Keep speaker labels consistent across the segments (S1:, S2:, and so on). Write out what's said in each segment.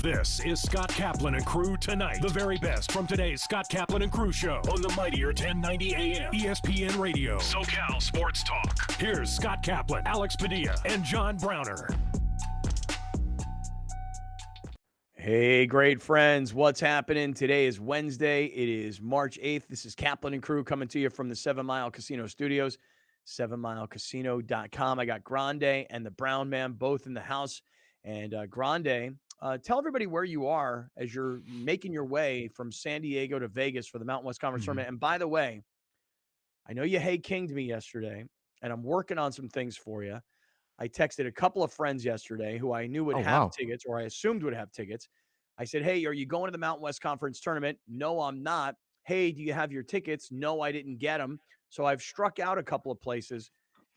S1: This is Scott Kaplan and Crew Tonight. The very best from today's Scott Kaplan and Crew show on the mightier 1090 AM ESPN Radio. SoCal Sports Talk. Here's Scott Kaplan, Alex Padilla, and John Browner.
S2: Hey, great friends. What's happening? Today is Wednesday. It is March 8th. This is Kaplan and Crew coming to you from the 7 Mile Casino Studios, 7milecasino.com. I got Grande and the Brown Man both in the house. And Grande, tell everybody where you are as you're making your way from San Diego to Vegas for the Mountain West Conference Tournament. And by the way, I know you hey-kinged me yesterday, and I'm working on some things for you. I texted a couple of friends yesterday who I knew would have tickets, or I assumed would have tickets. I said, hey, are you going to the Mountain West Conference Tournament? No, I'm not. Hey, do you have your tickets? No, I didn't get them. So I've struck out a couple of places,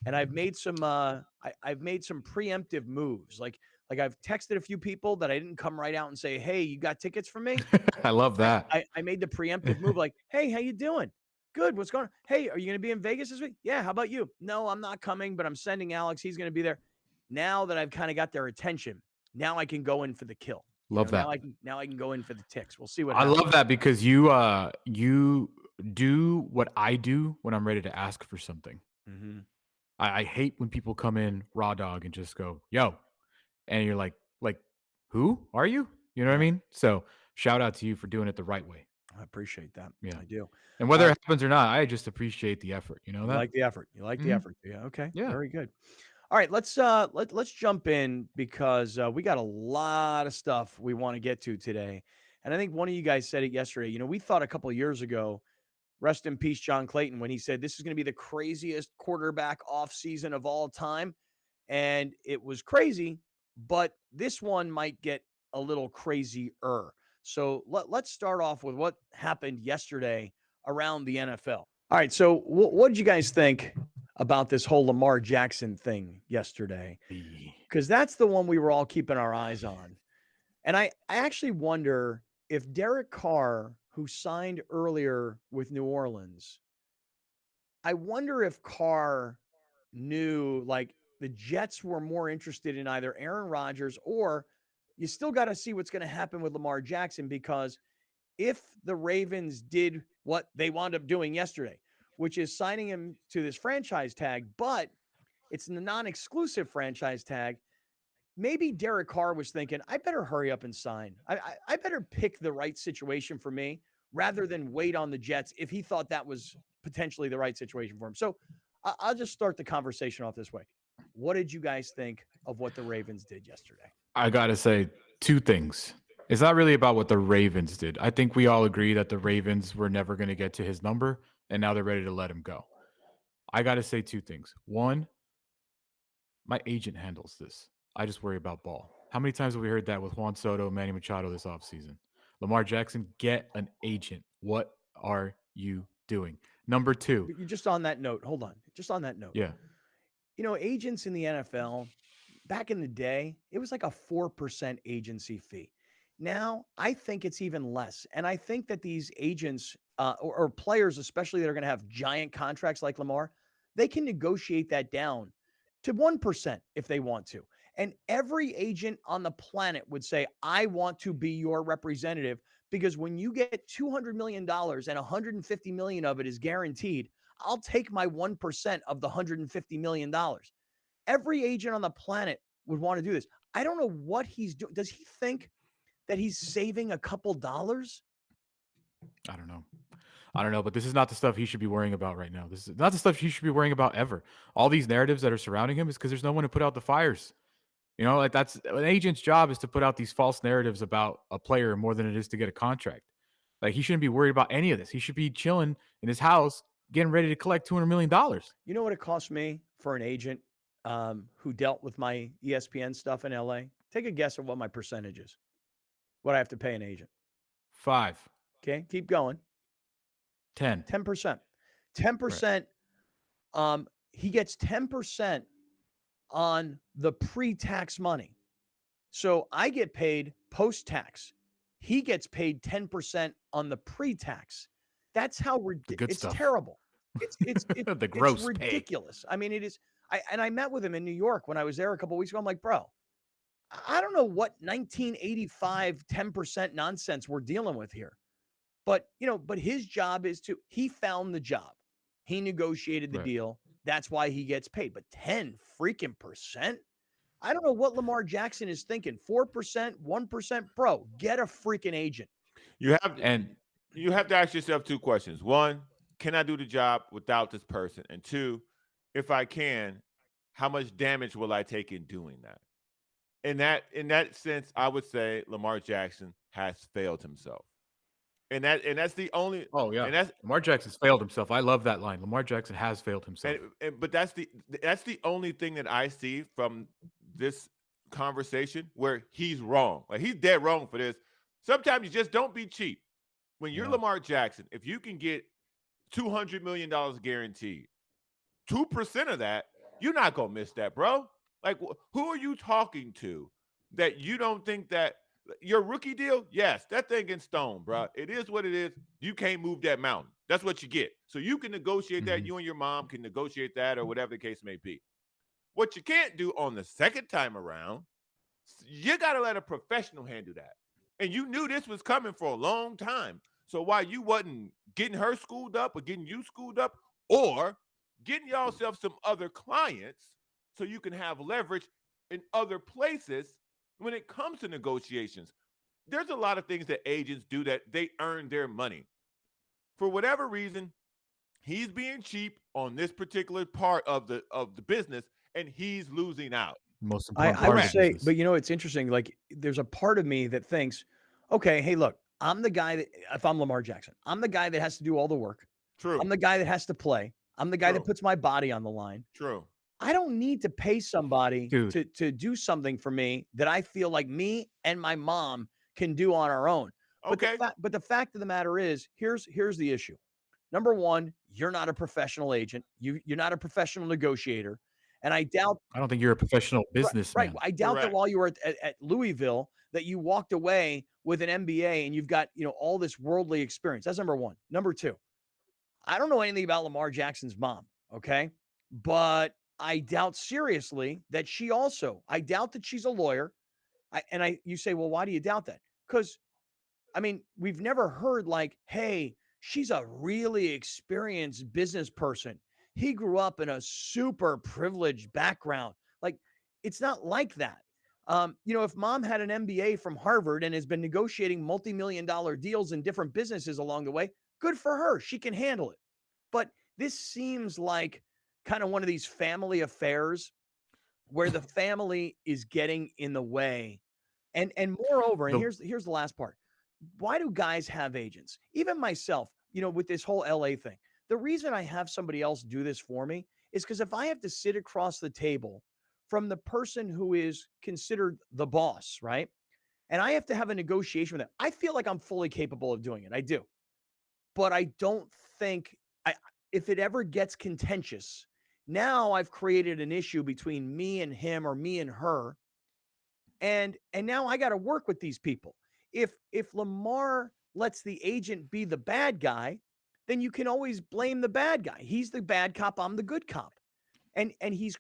S2: and I've made some I've made some preemptive moves. Like I've texted a few people that I didn't come right out and say, hey, you got tickets for me?
S3: I love that.
S2: I made the preemptive move like, hey, how you doing? Good. What's going on? Hey, are you going to be in Vegas this week? Yeah. How about you? No, I'm not coming, but I'm sending Alex. He's going to be there. Now that I've kind of got their attention, now I can go in for the kill.
S3: Love that.
S2: Now I can go in for the ticks. We'll see what happens.
S3: I love that because you do what I do when I'm ready to ask for something.
S2: Mm-hmm.
S3: I hate when people come in raw dog and just go, yo, and you're like, who are you? You know what I mean? So shout out to you for doing it the right way.
S2: I appreciate that.
S3: Yeah,
S2: I do.
S3: And whether it happens or not, I just appreciate the effort. You know that?
S2: You like the effort. You like the effort. Yeah. Okay.
S3: Yeah.
S2: Very good. All right. Let's jump in because we got a lot of stuff we want to get to today. And I think one of you guys said it yesterday. You know, we thought a couple of years ago, rest in peace, John Clayton, when he said this is going to be the craziest quarterback offseason of all time. And it was crazy, but this one might get a little crazier. So let's start off with what happened yesterday around the NFL. All right, so what did you guys think about this whole Lamar Jackson thing yesterday? Because that's the one we were all keeping our eyes on. And I actually wonder if Derek Carr, who signed earlier with New Orleans, I wonder if Carr knew, like, the Jets were more interested in either Aaron Rodgers or you still got to see what's going to happen with Lamar Jackson, because if the Ravens did what they wound up doing yesterday, which is signing him to this franchise tag, but it's the non-exclusive franchise tag, maybe Derek Carr was thinking, I better hurry up and sign. I better pick the right situation for me rather than wait on the Jets if he thought that was potentially the right situation for him. So I'll just start the conversation off this way. What did you guys think of what the Ravens did yesterday?
S3: I got to say two things. It's not really about what the Ravens did. I think we all agree that the Ravens were never going to get to his number, and now they're ready to let him go. I got to say two things. One, my agent handles this. I just worry about ball. How many times have we heard that with Juan Soto, Manny Machado this offseason? Lamar Jackson, get an agent. What are you doing? Number two.
S2: You're just on that note. Hold on. Just on that note.
S3: Yeah.
S2: You know, agents in the NFL, back in the day, it was like a 4% agency fee. Now, I think it's even less. And I think that these agents or players, especially that are going to have giant contracts like Lamar, they can negotiate that down to 1% if they want to. And every agent on the planet would say, I want to be your representative, because when you get $200 million and $150 million of it is guaranteed, I'll take my 1% of the $150 million. Every agent on the planet would want to do this. I don't know what he's doing. Does he think that he's saving a couple dollars?
S3: I don't know, but this is not the stuff he should be worrying about right now. This is not the stuff he should be worrying about ever. All these narratives that are surrounding him is because there's no one to put out the fires. You know, like that's an agent's job, is to put out these false narratives about a player more than it is to get a contract. Like, he shouldn't be worried about any of this. He should be chilling in his house, getting ready to collect $200 million.
S2: You know what it cost me for an agent who dealt with my ESPN stuff in LA? Take a guess at what my percentage is. What I have to pay an agent.
S3: 5.
S2: Okay, keep going.
S3: 10.
S2: 10%. 10%. Right. He gets 10% on the pre-tax money. So I get paid post-tax. He gets paid 10% on the pre-tax. That's how ridiculous. It's terrible. It's
S3: the gross
S2: it's ridiculous. Pay. I mean, it is. I met with him in New York when I was there a couple of weeks ago. I'm like, bro, I don't know what 1985 10% nonsense we're dealing with here. But, but his job is he found the job. He negotiated the
S3: Right.
S2: deal. That's why he gets paid. But 10 freaking percent? I don't know what Lamar Jackson is thinking. 4%, 1%, bro, get a freaking agent.
S4: You have to,
S3: And
S4: you have to ask yourself two questions. One, can I do the job without this person? And two, if I can, how much damage will I take in doing that? In that sense, I would say Lamar Jackson has failed himself. And that's the only
S3: oh yeah,
S4: and that's
S3: Lamar Jackson's failed himself. I love that line. Lamar Jackson has failed himself.
S4: but that's the only thing that I see from this conversation where he's wrong. Like, he's dead wrong for this. Sometimes you just don't be cheap. When you're Lamar Jackson, if you can get $200 million guaranteed, 2% of that, you're not going to miss that, bro. Like, who are you talking to that you don't think that your rookie deal? Yes, that thing in stone, bro. It is what it is. You can't move that mountain. That's what you get. So you can negotiate that. You and your mom can negotiate that, or whatever the case may be. What you can't do on the second time around, you got to let a professional handle that. And you knew this was coming for a long time. So why you wasn't getting her schooled up or getting you schooled up, or getting yourself some other clients so you can have leverage in other places when it comes to negotiations. There's a lot of things that agents do that they earn their money. For whatever reason, he's being cheap on this particular part of the business, and he's losing out.
S3: Most important
S2: I
S3: part
S2: would
S3: of
S2: say,
S3: business.
S2: but it's interesting. Like, there's a part of me that thinks, okay, hey, look, I'm the guy that, if I'm Lamar Jackson, I'm the guy that has to do all the work.
S4: True.
S2: I'm the guy that has to play. I'm the guy that puts my body on the line.
S4: True.
S2: I don't need to pay somebody
S3: Dude.
S2: to do something for me that I feel like me and my mom can do on our own.
S4: Okay.
S2: But the fact of the matter is, here's the issue. Number one, you're not a professional agent. You're not a professional negotiator. And I doubt
S3: I don't think you're a professional businessman.
S2: Right. I doubt that while you were at Louisville that you walked away with an MBA and you've got, all this worldly experience. That's number one. Number two, I don't know anything about Lamar Jackson's mom. Okay. But I doubt seriously that I doubt that she's a lawyer. You say, well, why do you doubt that? Because, we've never heard like, hey, she's a really experienced business person. He grew up in a super privileged background. Like, it's not like that. If mom had an MBA from Harvard and has been negotiating multi-million-dollar deals in different businesses along the way, good for her. She can handle it. But this seems like kind of one of these family affairs where the family is getting in the way. And moreover, and here's the last part. Why do guys have agents? Even myself, with this whole LA thing, the reason I have somebody else do this for me is because if I have to sit across the table from the person who is considered the boss, right? And I have to have a negotiation with them, I feel like I'm fully capable of doing it. I do. But I don't think if it ever gets contentious, now I've created an issue between me and him or me and her. And now I got to work with these people. If Lamar lets the agent be the bad guy, then you can always blame the bad guy. He's the bad cop, I'm the good cop. And he's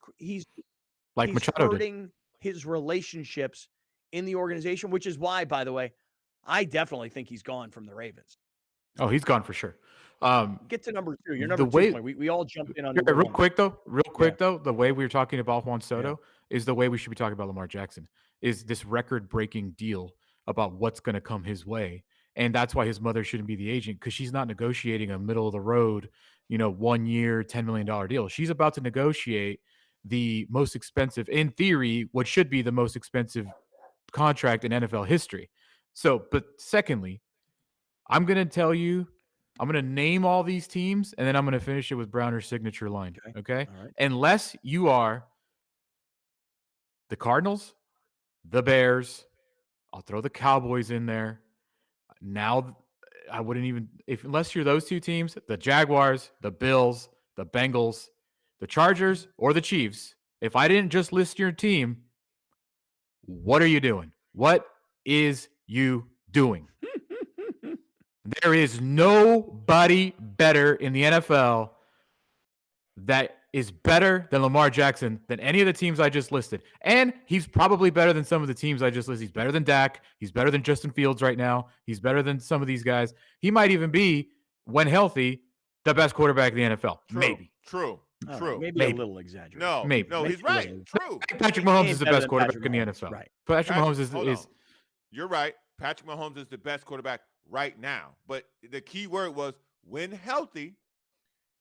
S3: like Machado
S2: hurting
S3: did.
S2: his relationships in the organization, which is why, by the way, I definitely think he's gone from the Ravens.
S3: Oh, he's gone for sure.
S2: Get to number two. Your number 2 point. We all jumped in on number
S3: real
S2: one.
S3: quick though, the way we were talking about Juan Soto is the way we should be talking about Lamar Jackson. Is this record-breaking deal about what's going to come his way, and that's why his mother shouldn't be the agent, because she's not negotiating a middle of the road, 1 year, $10 million deal. She's about to negotiate the most expensive, in theory, what should be the most expensive contract in NFL history. So, but secondly, I'm going to name all these teams, and then I'm going to finish it with Browner's signature line. Okay?
S2: All right.
S3: Unless you are the Cardinals, the Bears, I'll throw the Cowboys in there. Now, I wouldn't even, unless you're those two teams, the Jaguars, the Bills, the Bengals, the Chargers, or the Chiefs. If I didn't just list your team, what are you doing? What is you doing? There is nobody better in the NFL that is better than Lamar Jackson than any of the teams I just listed. And he's probably better than some of the teams I just listed. He's better than Dak. He's better than Justin Fields right now. He's better than some of these guys. He might even be, when healthy, the best quarterback in the NFL. Maybe.
S4: True.
S2: Maybe a little exaggerated.
S4: No, he's right. True.
S3: Patrick Mahomes is the best quarterback in the NFL.
S2: Right.
S3: Patrick Mahomes is
S4: You're right. Patrick Mahomes is the best quarterback right now. But the key word was when healthy.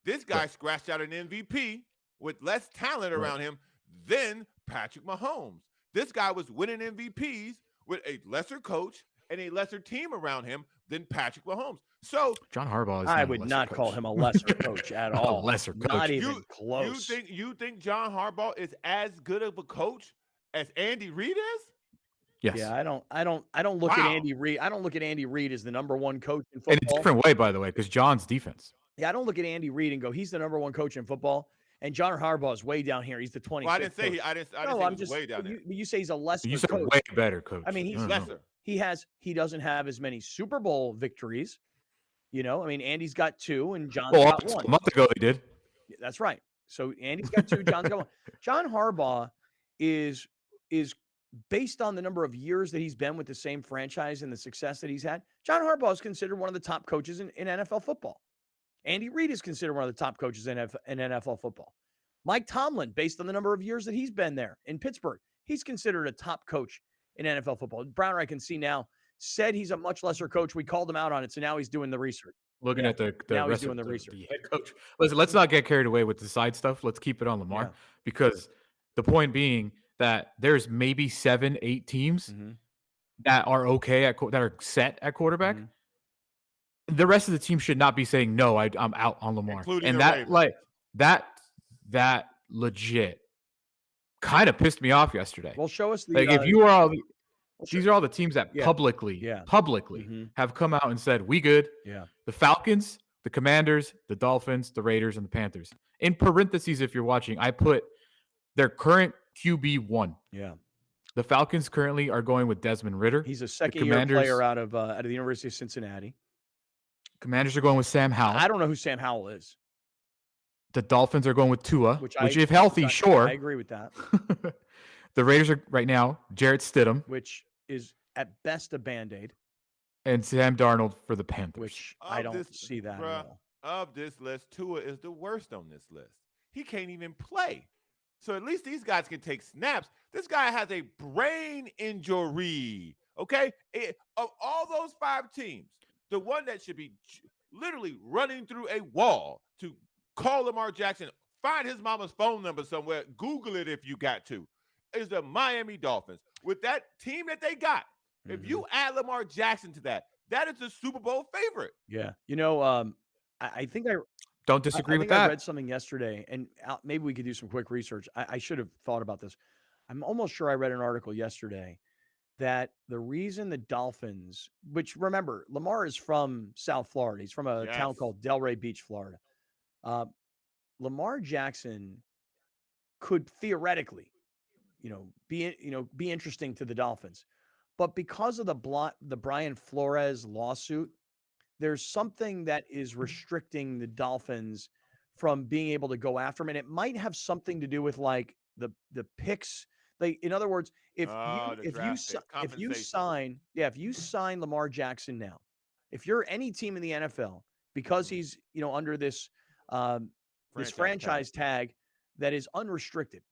S4: This guy scratched out an MVP with less talent around him than Patrick Mahomes. This guy was winning MVPs with a lesser coach and a lesser team around him than Patrick Mahomes. So
S3: John Harbaugh is
S2: I would not call him a lesser coach at all.
S3: A lesser coach.
S2: Not even close.
S4: You think John Harbaugh is as good of a coach as Andy Reid is?
S3: Yes.
S2: Yeah, I don't look at Andy Reid. I don't look at Andy Reid as the number one coach in football.
S3: In a different way, by the way, because John's defense.
S2: Yeah, I don't look at Andy Reid and go, he's the number one coach in football, and John Harbaugh is way down here. He's the 26th.
S4: Well, I didn't say he. I didn't say he was way down there.
S2: You say he's a lesser coach.
S3: You said way better coach.
S2: I mean, he's
S4: lesser.
S2: He doesn't have as many Super Bowl victories. You know, I mean, Andy's got 2 and John's got 1.
S3: A month ago he did.
S2: That's right. So Andy's got 2, John's got 1. John Harbaugh is based on the number of years that he's been with the same franchise and the success that he's had. John Harbaugh is considered one of the top coaches in NFL football. Andy Reid is considered one of the top coaches in NFL football. Mike Tomlin, based on the number of years that he's been there in Pittsburgh, he's considered a top coach in NFL football. Browner, I can see now, said he's a much lesser coach. We called him out on it, so now he's doing the research.
S3: Looking at the
S2: now
S3: rest
S2: he's doing
S3: of
S2: the research.
S3: The head coach. Listen, let's not get carried away with the side stuff. Let's keep it on Lamar because the point being that there's maybe 7-8 teams that are okay that are set at quarterback. The rest of the team should not be saying no. I'm out on Lamar,
S4: including
S3: and that legit kind of pissed me off yesterday.
S2: Well, show us the
S3: if you were all. These are all the teams that publicly have come out and said, we good.
S2: Yeah.
S3: The Falcons, the Commanders, the Dolphins, the Raiders, and the Panthers. In parentheses, if you're watching, I put their current QB1.
S2: Yeah.
S3: The Falcons currently are going with Desmond Ridder.
S2: He's a second-year player out of the University of Cincinnati.
S3: Commanders are going with Sam Howell.
S2: I don't know who Sam Howell is.
S3: The Dolphins are going with Tua, which if healthy, sure.
S2: I agree with that.
S3: The Raiders are right now Jarrett Stidham,
S2: which is at best a Band-Aid.
S3: And Sam Darnold for the Panthers.
S2: Which I don't see that at all.
S4: Of this list, Tua is the worst on this list. He can't even play. So at least these guys can take snaps. This guy has a brain injury, okay? Of all those 5 teams, the one that should be literally running through a wall to call Lamar Jackson, find his mama's phone number somewhere, Google it if you got to, is the Miami Dolphins. With that team that they got, if you add Lamar Jackson to that is the Super Bowl favorite.
S2: Yeah. You know, I think I
S3: don't disagree with
S2: that.
S3: I
S2: read something yesterday, and maybe we could do some quick research. I should have thought about this. I'm almost sure I read an article yesterday that the reason the Dolphins, which remember, Lamar is from South Florida. He's from a town called Delray Beach, Florida. Lamar Jackson could theoretically, be interesting to the Dolphins. But because of the Brian Flores lawsuit, there's something that is restricting the Dolphins from being able to go after him. And it might have something to do with like the picks. Like, in other words, if you sign Lamar Jackson now, if you're any team in the NFL, because he's, under this franchise tag that is unrestricted,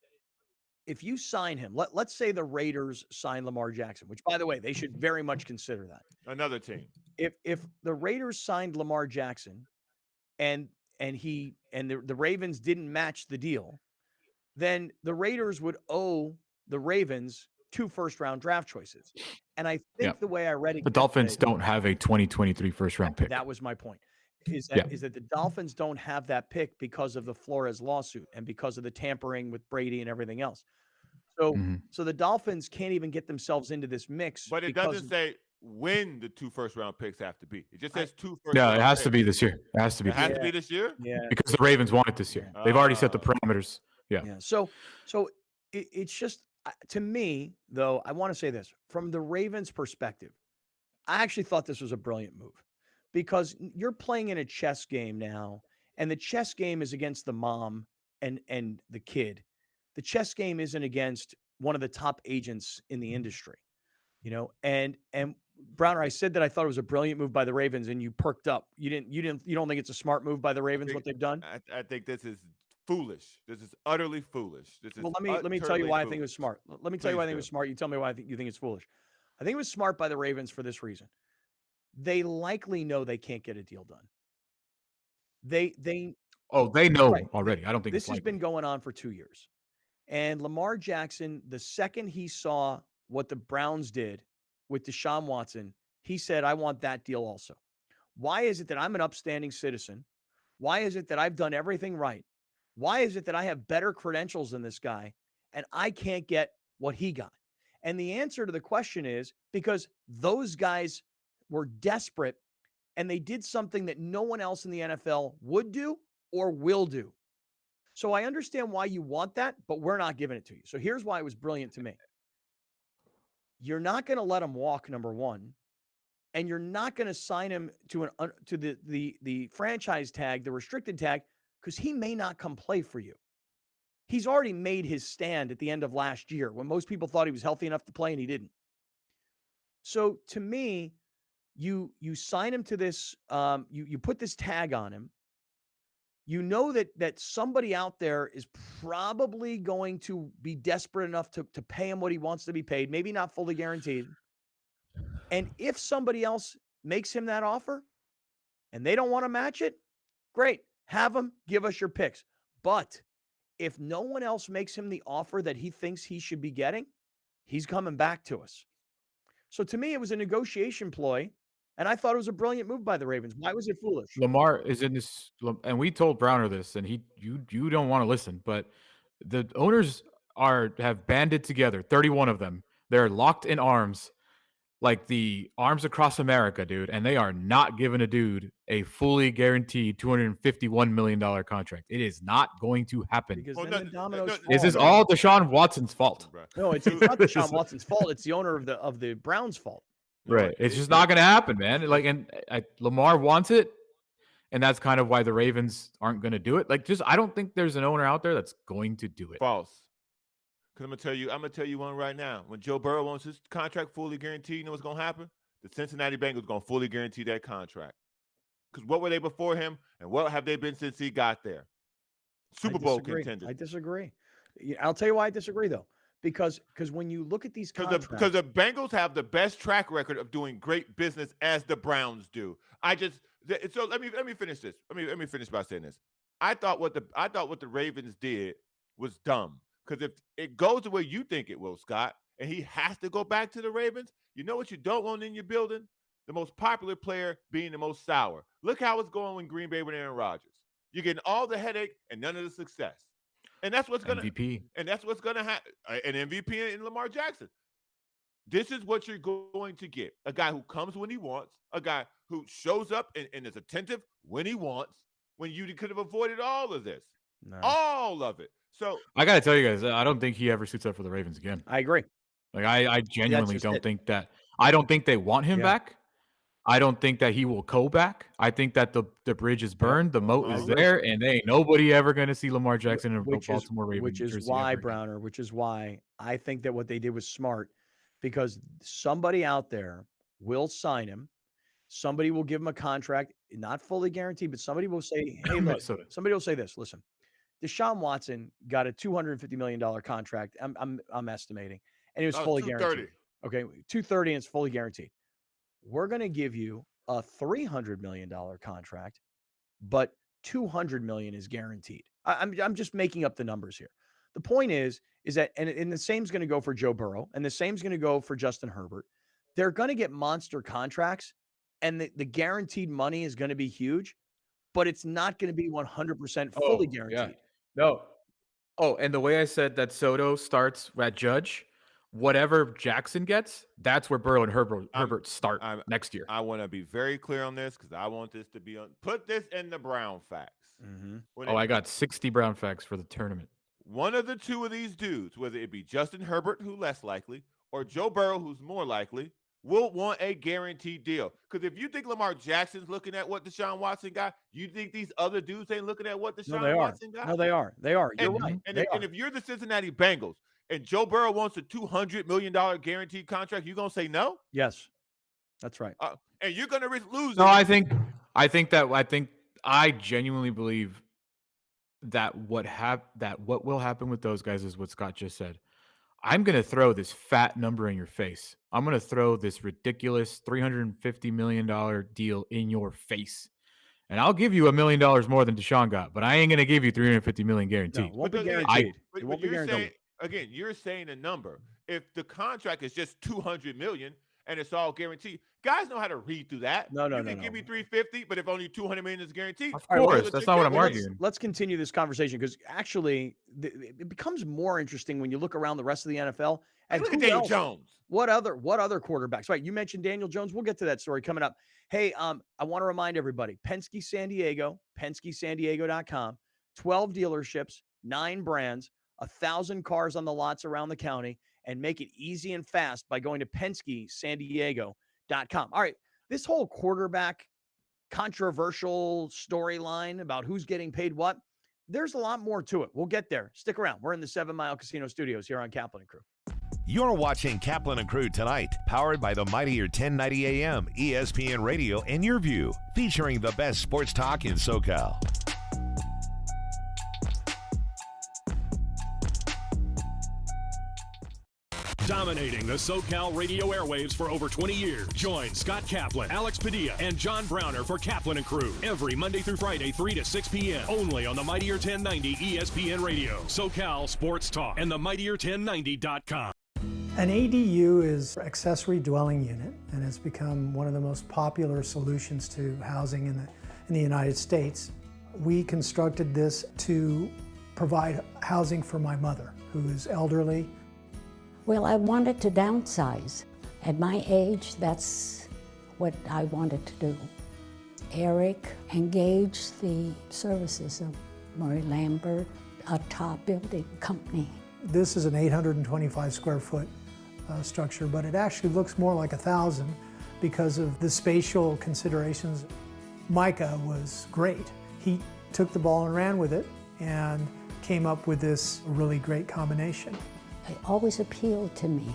S2: if you sign him, let's say the Raiders sign Lamar Jackson, which, by the way, they should very much consider that.
S4: Another team.
S2: If the Raiders signed Lamar Jackson and the Ravens didn't match the deal, then the Raiders would owe the Ravens 2 first-round draft choices. And I think the way I read it,
S3: the Dolphins don't have a 2023 first-round pick.
S2: That was my point. Is that the Dolphins don't have that pick because of the Flores lawsuit and because of the tampering with Brady and everything else. So the Dolphins can't even get themselves into this mix.
S4: But it doesn't say when the 2 first-round picks have to be. It just says 2 first-round
S3: Yeah, it has to be this year. It has to be.
S4: It has to be this year?
S2: Yeah.
S3: Because the Ravens want it this year. They've already set the parameters. Yeah.
S2: So it's just, to me, though, I want to say this. From the Ravens' perspective, I actually thought this was a brilliant move because you're playing in a chess game now, and the chess game is against the mom and the kid. The chess game isn't against one of the top agents in the industry, and Browner, I said that I thought it was a brilliant move by the Ravens, and you perked up. You don't think it's a smart move by the Ravens what they've done?
S4: I think this is foolish. This is utterly foolish. This is
S2: Well, let me tell you
S4: utterly
S2: why I think it was
S4: foolish.
S2: smart. Let me tell you why I
S4: Please
S2: think it
S4: do.
S2: was smart. You tell me why you think it's foolish. I think it was smart by the Ravens for this reason. They likely know they can't get a deal done. They
S3: Oh, they know
S2: right.
S3: already. I don't think
S2: This
S3: it's
S2: has been
S3: likely.
S2: going on for 2 years. And Lamar Jackson, the second he saw what the Browns did with Deshaun Watson, he said, I want that deal also. Why is it that I'm an upstanding citizen? Why is it that I've done everything right? Why is it that I have better credentials than this guy and I can't get what he got? And the answer to the question is because those guys were desperate and they did something that no one else in the NFL would do or will do. So I understand why you want that, but we're not giving it to you. So here's why it was brilliant to me. You're not going to let him walk, number one, and you're not going to sign him to the franchise tag, the restricted tag, because he may not come play for you. He's already made his stand at the end of last year when most people thought he was healthy enough to play and he didn't. So to me, you sign him to this, you put this tag on him. You know that somebody out there is probably going to be desperate enough to pay him what he wants to be paid, maybe not fully guaranteed. And if somebody else makes him that offer and they don't want to match it, great. Have them give us your picks. But if no one else makes him the offer that he thinks he should be getting, he's coming back to us. So to me, it was a negotiation ploy, and I thought it was a brilliant move by the Ravens. Why was it foolish?
S3: Lamar is in this, and we told Browner this, and you don't want to listen, but the owners have banded together, 31 of them. They're locked in arms, like the arms across America, dude, and they are not giving a dude a fully guaranteed $251 million contract. It is not going to happen.
S2: Because then the dominoes fall.
S3: This is all Deshaun Watson's fault.
S2: No, it's not Deshaun Watson's fault. It's the owner of the Browns' fault.
S3: Right. It's just not going to happen, man. Like, and Lamar wants it, and that's kind of why the Ravens aren't going to do it. Like, I don't think there's an owner out there that's going to do it.
S4: False. Because I'm gonna tell you one right now. When Joe Burrow wants his contract fully guaranteed, you know what's gonna happen? The Cincinnati Bengals gonna fully guarantee that contract. Because what were they before him, and what have they been since he got there? Super Bowl contenders.
S2: I disagree. I'll tell you why I disagree, though. Because when you look at these contracts,
S4: because the Bengals have the best track record of doing great business as the Browns do. So let me finish this. Let me finish by saying this. I thought what the Ravens did was dumb. Because if it goes the way you think it will, Scott, and he has to go back to the Ravens, you know what you don't want in your building? The most popular player being the most sour. Look how it's going in Green Bay with Aaron Rodgers. You're getting all the headache and none of the success. And that's what's going to
S3: MVP.
S4: And that's what's going to happen. An MVP in Lamar Jackson. This is what you're going to get. A guy who comes when he wants, a guy who shows up and is attentive when he wants, when you could have avoided all of this. No. All of it. So
S3: I got to tell you guys, I don't think he ever suits up for the Ravens again.
S2: I agree.
S3: Like I genuinely don't think that. I don't think they want him back. I don't think that he will go back. I think that the bridge is burned, the moat is there, and ain't nobody ever going to see Lamar Jackson in a Baltimore Ravens
S2: jersey. Which is why I think that what they did was smart, because somebody out there will sign him. Somebody will give him a contract, not fully guaranteed, but somebody will say, hey, look, somebody will say this, listen, Deshaun Watson got a $250 million contract. I'm estimating, and it was fully guaranteed. Okay, $230 and it's fully guaranteed. We're going to give you a $300 million contract, but $200 million is guaranteed. I'm just making up the numbers here. The point is that, and the same's going to go for Joe Burrow, and the same's going to go for Justin Herbert. They're going to get monster contracts, and the guaranteed money is going to be huge, but it's not going to be 100% fully guaranteed.
S3: Yeah. No. Oh, and the way I said that Soto starts at Judge, whatever Jackson gets, that's where Burrow and Herbert start next year.
S4: I want to be very clear on this because I want this to be put this in the Brown facts.
S3: Mm-hmm. I got 60 Brown facts for the tournament.
S4: One of the two of these dudes, whether it be Justin Herbert, who's less likely, or Joe Burrow, who's more likely, will want a guaranteed deal. Because if you think Lamar Jackson's looking at what Deshaun Watson got, you think these other dudes ain't looking at what Deshaun Watson got?
S2: No, they are. They are. You're
S4: And,
S2: right.
S4: and if you're the Cincinnati Bengals and Joe Burrow wants a $200 million guaranteed contract, you going to say no?
S2: Yes, that's right.
S4: And you're going to risk losing.
S3: No, I genuinely believe that what will happen with those guys is what Scott just said. I'm going to throw this fat number in your face. I'm going to throw this ridiculous $350 million deal in your face. And I'll give you $1 million more than Deshaun got, but I ain't going to give you $350 million guaranteed.
S2: No, it won't be guaranteed.
S4: It won't be guaranteed. Again, you're saying a number. If the contract is just $200 million and it's all guaranteed, guys know how to read through that.
S2: No.
S4: Give me $350, but if only $200 million is guaranteed,
S3: of course, that's not what I'm arguing.
S2: Let's continue this conversation because actually it becomes more interesting when you look around the rest of the NFL. And
S4: look at Daniel Jones.
S2: What other quarterbacks? Right, you mentioned Daniel Jones. We'll get to that story coming up. Hey, I want to remind everybody, Penske San Diego, PenskeSanDiego.com, 12 dealerships, 9 brands, 1,000 cars on the lots around the county, and make it easy and fast by going to PenskeSanDiego.com. All right, this whole quarterback controversial storyline about who's getting paid what, there's a lot more to it. We'll get there. Stick around. We're in the 7 Mile Casino Studios here on Kaplan and Crew.
S5: You're watching Kaplan and Crew Tonight, powered by the mightier 1090 AM, ESPN Radio, and Your View, featuring the best sports talk in SoCal.
S1: Dominating the SoCal radio airwaves for over 20 years. Join Scott Kaplan, Alex Padilla, and John Browner for Kaplan and Crew every Monday through Friday, 3 to 6 p.m. only on the mightier 1090 ESPN Radio, SoCal Sports Talk, and the mightier1090.com.
S6: An ADU is accessory dwelling unit, and it's become one of the most popular solutions to housing in the United States. We constructed this to provide housing for my mother, who is elderly.
S7: Well, I wanted to downsize. At my age, that's what I wanted to do. Eric engaged the services of Murray Lambert, a top building company.
S6: This is an 825 square foot structure, but it actually looks more like 1,000 because of the spatial considerations. Micah was great. He took the ball and ran with it and came up with this really great combination.
S7: It always appealed to me,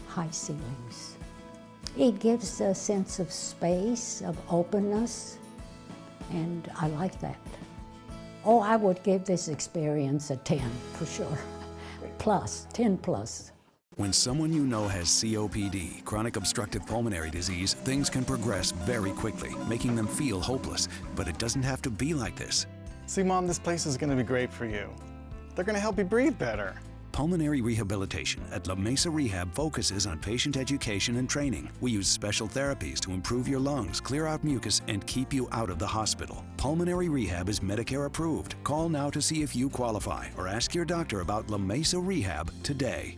S7: high ceilings. It gives a sense of space, of openness, and I like that. Oh, I would give this experience a 10 for sure. Plus, 10 plus.
S8: When someone you know has COPD, chronic obstructive pulmonary disease, things can progress very quickly, making them feel hopeless. But it doesn't have to be like this.
S9: See, Mom, this place is going to be great for you. They're going to help you breathe better.
S8: Pulmonary rehabilitation at La Mesa Rehab focuses on patient education and training. We use special therapies to improve your lungs, clear out mucus, and keep you out of the hospital. Pulmonary rehab is Medicare approved. Call now to see if you qualify or ask your doctor about La Mesa Rehab today.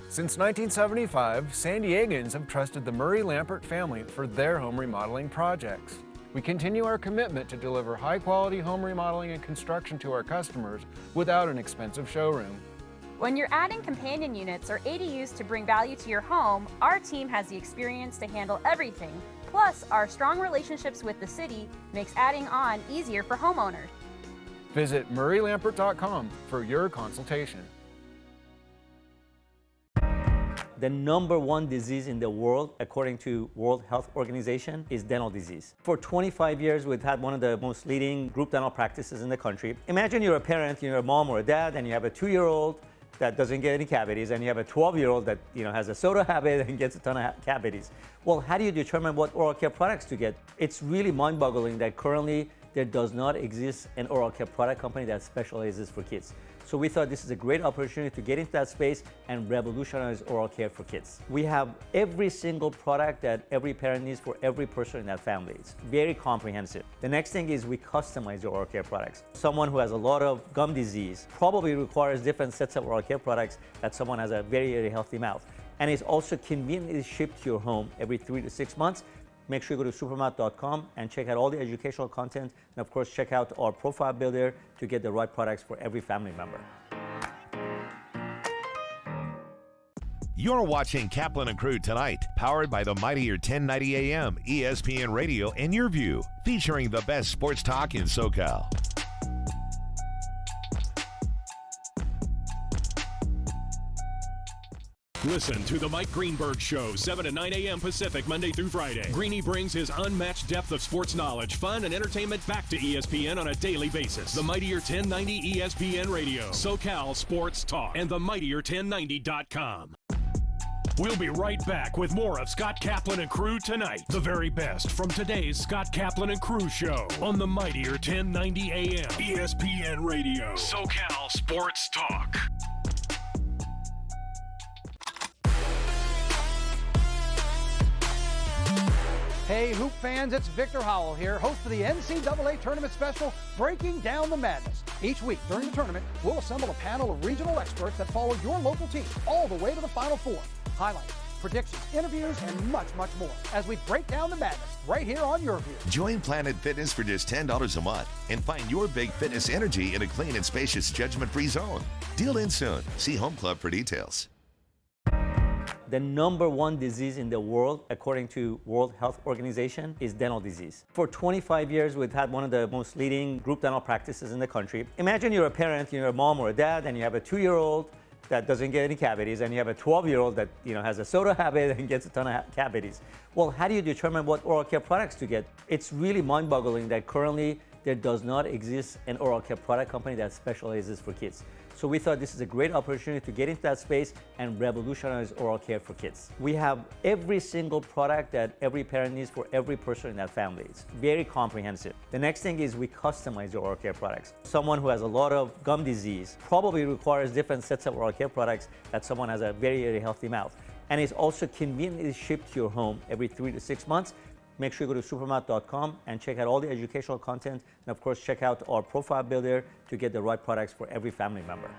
S10: Since 1975, San Diegans have trusted the Murray Lambert family for their home remodeling projects. We continue our commitment to deliver high-quality home remodeling and construction to our customers without an expensive showroom.
S11: When you're adding companion units or ADUs to bring value to your home, our team has the experience to handle everything. Plus, our strong relationships with the city makes adding on easier for homeowners.
S10: Visit murraylambert.com for your consultation.
S12: The #1 disease in the world, according to World Health Organization, is dental disease. For 25 years, we've had one of the most leading group dental practices in the country. Imagine you're a parent, you're a mom or a dad, and you have a 2-year-old that doesn't get any cavities, and you have a 12-year-old that has a soda habit and gets a ton of cavities. Well, how do you determine what oral care products to get? It's really mind-boggling that currently there does not exist an oral care product company that specializes for kids. So we thought this is a great opportunity to get into that space and revolutionize oral care for kids. We have every single product that every parent needs for every person in that family. It's very comprehensive. The next thing is we customize your oral care products. Someone who has a lot of gum disease probably requires different sets of oral care products that someone has a very, very healthy mouth. And it's also conveniently shipped to your home every 3 to 6 months. Make sure you go to supermouth.com and check out all the educational content. And of course, check out our profile builder to get the right products for every family member.
S5: You're watching Kaplan and Crew Tonight, powered by the mightier 1090 AM, ESPN Radio, and Your View, featuring the best sports talk in SoCal.
S1: Listen to the Mike Greenberg Show, 7 to 9 a.m. Pacific, Monday through Friday. Greeny brings his unmatched depth of sports knowledge, fun, and entertainment back to ESPN on a daily basis. The mightier 1090 ESPN Radio, SoCal Sports Talk, and the mightier1090.com. We'll be right back with more of Scott Kaplan and Crew Tonight. The very best from today's Scott Kaplan and Crew Show on the mightier 1090 AM, ESPN Radio, SoCal Sports Talk.
S13: Hey, Hoop fans, it's Victor Howell here, host of the NCAA Tournament Special, Breaking Down the Madness. Each week during the tournament, we'll assemble a panel of regional experts that follow your local team all the way to the Final Four. Highlights, predictions, interviews, and much, much more as we break down the madness right here on Your View.
S5: Join Planet Fitness for just $10 a month and find your big fitness energy in a clean and spacious judgment-free zone. Deal in soon. See Home Club for details.
S12: The number one disease in the world, according to World Health Organization, is dental disease. For 25 years, we've had one of the most leading group dental practices in the country. Imagine you're a parent, you're a mom or a dad, and you have a 2-year-old that doesn't get any cavities, and you have a 12-year-old that has a soda habit and gets a ton of cavities. Well, how do you determine what oral care products to get? It's really mind-boggling that currently there does not exist an oral care product company that specializes for kids. So we thought this is a great opportunity to get into that space and revolutionize oral care for kids. We have every single product that every parent needs for every person in that family. It's very comprehensive. The next thing is we customize your oral care products. Someone who has a lot of gum disease probably requires different sets of oral care products that someone has a very, very healthy mouth. And it's also conveniently shipped to your home every 3 to 6 months. Make sure you go to supermouth.com and check out all the educational content. And of course, check out our profile builder to get the right products for every family member.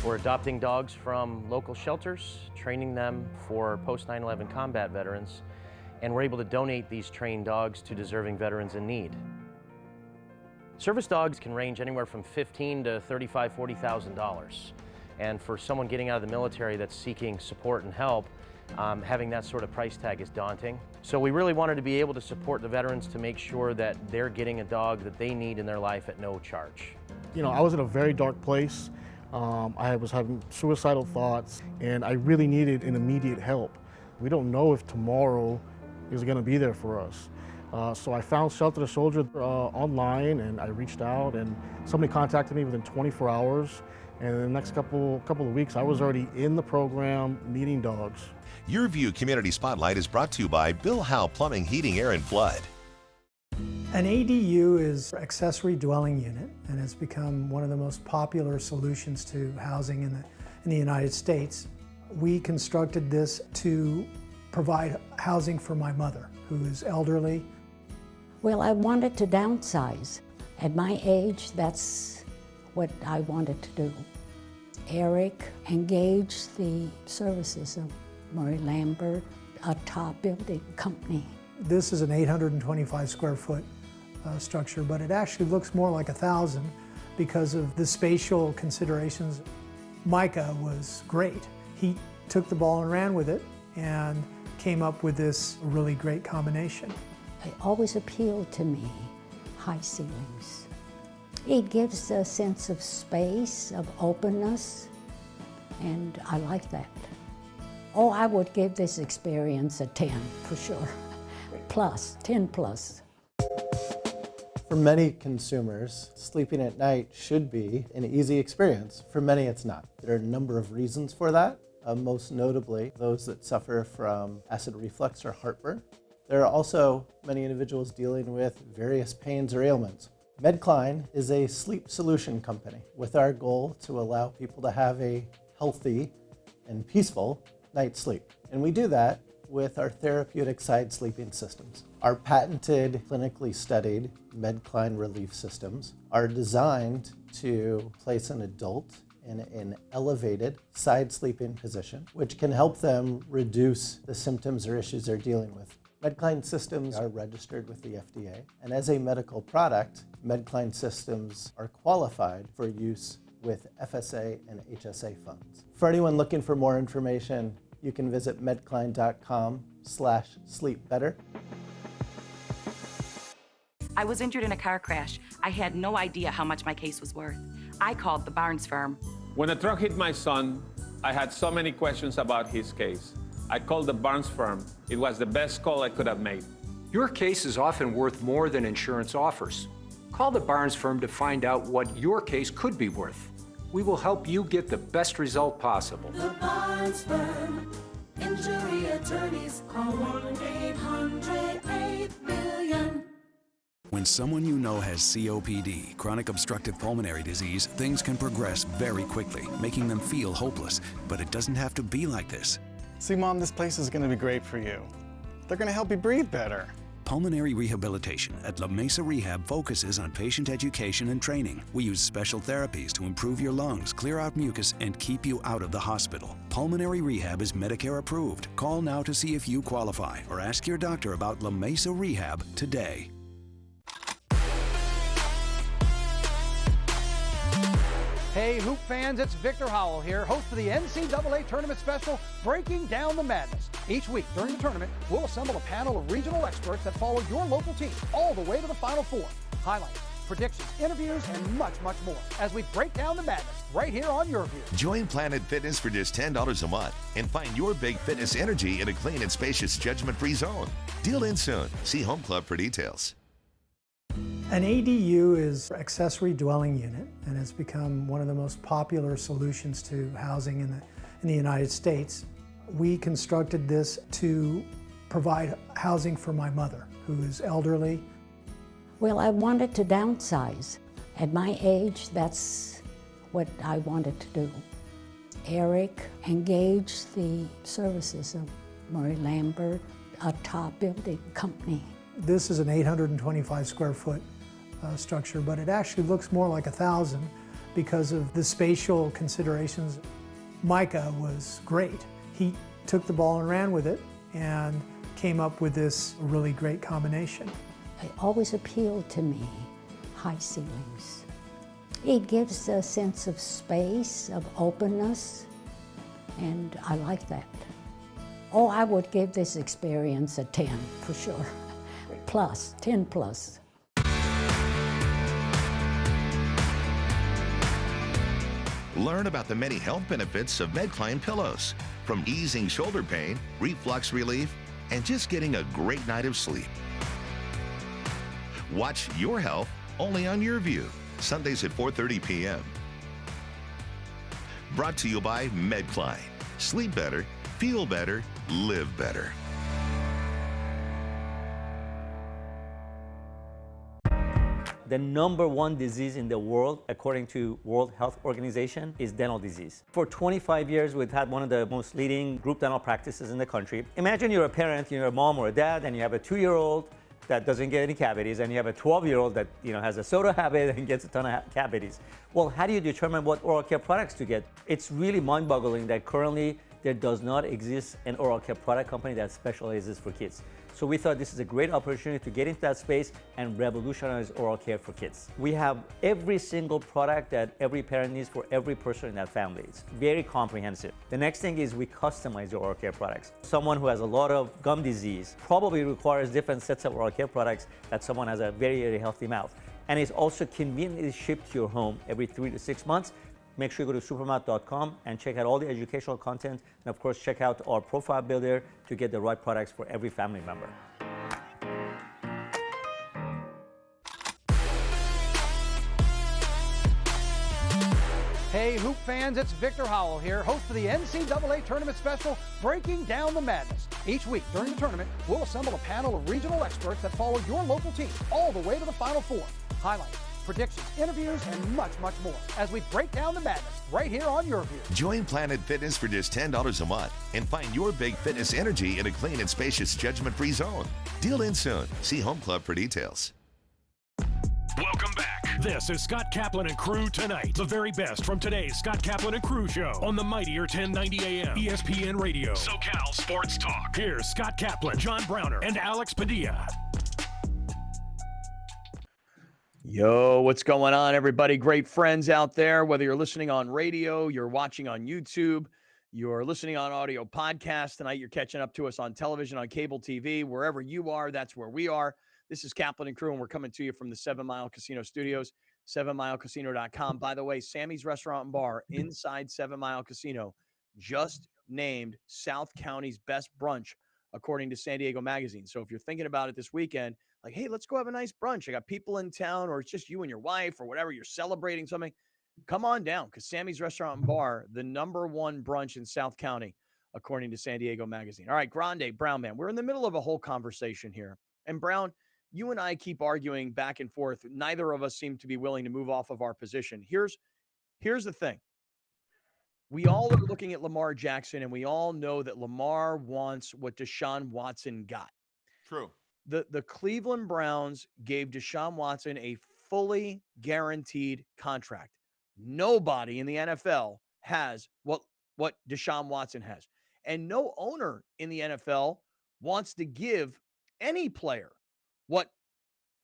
S14: We're adopting dogs from local shelters, training them for post-9/11 combat veterans, and we're able to donate these trained dogs to deserving veterans in need. Service dogs can range anywhere from $15,000 to $35,000, $40,000. And for someone getting out of the military that's seeking support and help, having that sort of price tag is daunting. So we really wanted to be able to support the veterans to make sure that they're getting a dog that they need in their life at no charge.
S15: You know, I was in a very dark place. I was having suicidal thoughts, and I really needed an immediate help. We don't know if tomorrow is going to be there for us. So I found Shelter the Soldier online, and I reached out, and somebody contacted me within 24 hours. And in the next couple of weeks, I was already in the program meeting dogs.
S5: Your View Community Spotlight is brought to you by Bill Howe Plumbing, Heating, Air, and Flood.
S6: An ADU is an accessory dwelling unit and has become one of the most popular solutions to housing in the United States. We constructed this to provide housing for my mother, who is elderly.
S7: Well, I wanted to downsize. At my age, that's what I wanted to do. Eric engaged the services of Murray Lambert, a top building company.
S6: This is an 825 square foot structure, but it actually looks more like 1,000 because of the spatial considerations. Micah was great. He took the ball and ran with it and came up with this really great combination.
S7: It always appealed to me, high ceilings. It gives a sense of space, of openness, and I like that. Oh, I would give this experience a 10 for sure. Plus, 10 plus.
S16: For many consumers, sleeping at night should be an easy experience. For many, it's not. There are a number of reasons for that. Most notably, those that suffer from acid reflux or heartburn. There are also many individuals dealing with various pains or ailments. MedCline is a sleep solution company with our goal to allow people to have a healthy and peaceful night's sleep. And we do that with our therapeutic side sleeping systems. Our patented, clinically studied MedCline relief systems are designed to place an adult in an elevated side sleeping position, which can help them reduce the symptoms or issues they're dealing with. MedCline systems are registered with the FDA, and as a medical product, MedCline systems are qualified for use with FSA and HSA funds. For anyone looking for more information, you can visit medcline.com/sleepbetter.
S17: I was injured in a car crash. I had no idea how much my case was worth. I called the Barnes firm.
S18: When the truck hit my son, I had so many questions about his case. I called the Barnes firm. It was the best call I could have made.
S19: Your case is often worth more than insurance offers. Call the Barnes firm to find out what your case could be worth. We will help you get the best result possible.
S20: The Barnes firm. Injury attorneys. Call 1-800-8-million.
S8: When someone you know has COPD, chronic obstructive pulmonary disease, things can progress very quickly, making them feel hopeless. But it doesn't have to be like this.
S9: See, Mom, this place is going to be great for you. They're going to help you breathe better.
S8: Pulmonary rehabilitation at La Mesa Rehab focuses on patient education and training. We use special therapies to improve your lungs, clear out mucus, and keep you out of the hospital. Pulmonary rehab is Medicare approved. Call now to see if you qualify or ask your doctor about La Mesa Rehab today.
S13: Hey, Hoop fans, it's Victor Howell here, host of the NCAA Tournament Special, Breaking Down the Madness. Each week during the tournament, we'll assemble a panel of regional experts that follow your local team all the way to the Final Four. Highlights, predictions, interviews, and much, much more as we break down the madness right here on Your View.
S5: Join Planet Fitness for just $10 a month and find your big fitness energy in a clean and spacious judgment-free zone. Deal in soon. See Home Club for details.
S6: An ADU is an accessory dwelling unit, and it's become one of the most popular solutions to housing in the United States. We constructed this to provide housing for my mother, who is elderly.
S7: Well, I wanted to downsize. At my age, that's what I wanted to do. Eric engaged the services of Murray Lambert, a top building company.
S6: This is an 825 square foot structure, but it actually looks more like 1,000 because of the spatial considerations. Micah was great. He took the ball and ran with it and came up with this really great combination.
S7: It always appealed to me, high ceilings. It gives a sense of space, of openness, and I like that. Oh, I would give this experience a 10 for sure. Plus, 10 plus.
S5: Learn about the many health benefits of MedCline pillows, from easing shoulder pain, reflux relief, and just getting a great night of sleep. Watch Your Health only on Your View, Sundays at 4:30 p.m. Brought to you by MedCline. Sleep better, feel better, live better.
S12: The number one disease in the world, according to World Health Organization, is dental disease. For 25 years, we've had one of the most leading group dental practices in the country. Imagine you're a parent, you're a mom or a dad, and you have a 2-year-old that doesn't get any cavities, and you have a 12-year-old that has a soda habit and gets a ton of cavities. Well, how do you determine what oral care products to get? It's really mind-boggling that currently there does not exist an oral care product company that specializes for kids. So we thought this is a great opportunity to get into that space and revolutionize oral care for kids. We have every single product that every parent needs for every person in that family. It's very comprehensive. The next thing is we customize your oral care products. Someone who has a lot of gum disease probably requires different sets of oral care products that someone has a very, very healthy mouth. And it's also conveniently shipped to your home every 3 to 6 months. Make sure you go to supermouth.com and check out all the educational content. And of course, check out our profile builder to get the right products for every family member.
S13: Hey, Hoop fans, it's Victor Howell here, host of the NCAA Tournament Special, Breaking Down the Madness. Each week during the tournament, we'll assemble a panel of regional experts that follow your local team all the way to the Final Four. Highlights, predictions, interviews, and much, much more as we break down the madness right here on Your View.
S5: Join Planet Fitness for just $10 a month and find your big fitness energy in a clean and spacious judgment-free zone. Deal in soon. See Home Club for details.
S1: Welcome back This is Scott Kaplan and Crew Tonight. The very best from today's Scott Kaplan and Crew show on the mightier 1090 AM ESPN Radio. SoCal Sports Talk. Here's Scott Kaplan, John Browner, and Alex Padilla.
S2: Yo, what's going on, everybody? Great friends out there. Whether you're listening on radio, you're watching on YouTube, you're listening on audio podcast tonight, you're catching up to us on television, on cable TV, wherever you are, that's where we are. This is Kaplan and Crew, and we're coming to you from the 7 Mile Casino Studios, 7milecasino.com. By the way, Sammy's Restaurant and Bar inside 7 Mile Casino just named South County's best brunch, according to San Diego Magazine. So if you're thinking about it this weekend, like, hey, let's go have a nice brunch. I got people in town, or it's just you and your wife or whatever, you're celebrating something, come on down, because Sammy's Restaurant and Bar, the #1 brunch in South County, according to San Diego Magazine. All right, Grande, Brown Man, we're in the middle of a whole conversation here. And Brown, you and I keep arguing back and forth. Neither of us seem to be willing to move off of our position. Here's the thing. We all are looking at Lamar Jackson, and we all know that Lamar wants what Deshaun Watson got.
S4: True.
S2: The Cleveland Browns gave Deshaun Watson a fully guaranteed contract. Nobody in the NFL has what Deshaun Watson has. And no owner in the NFL wants to give any player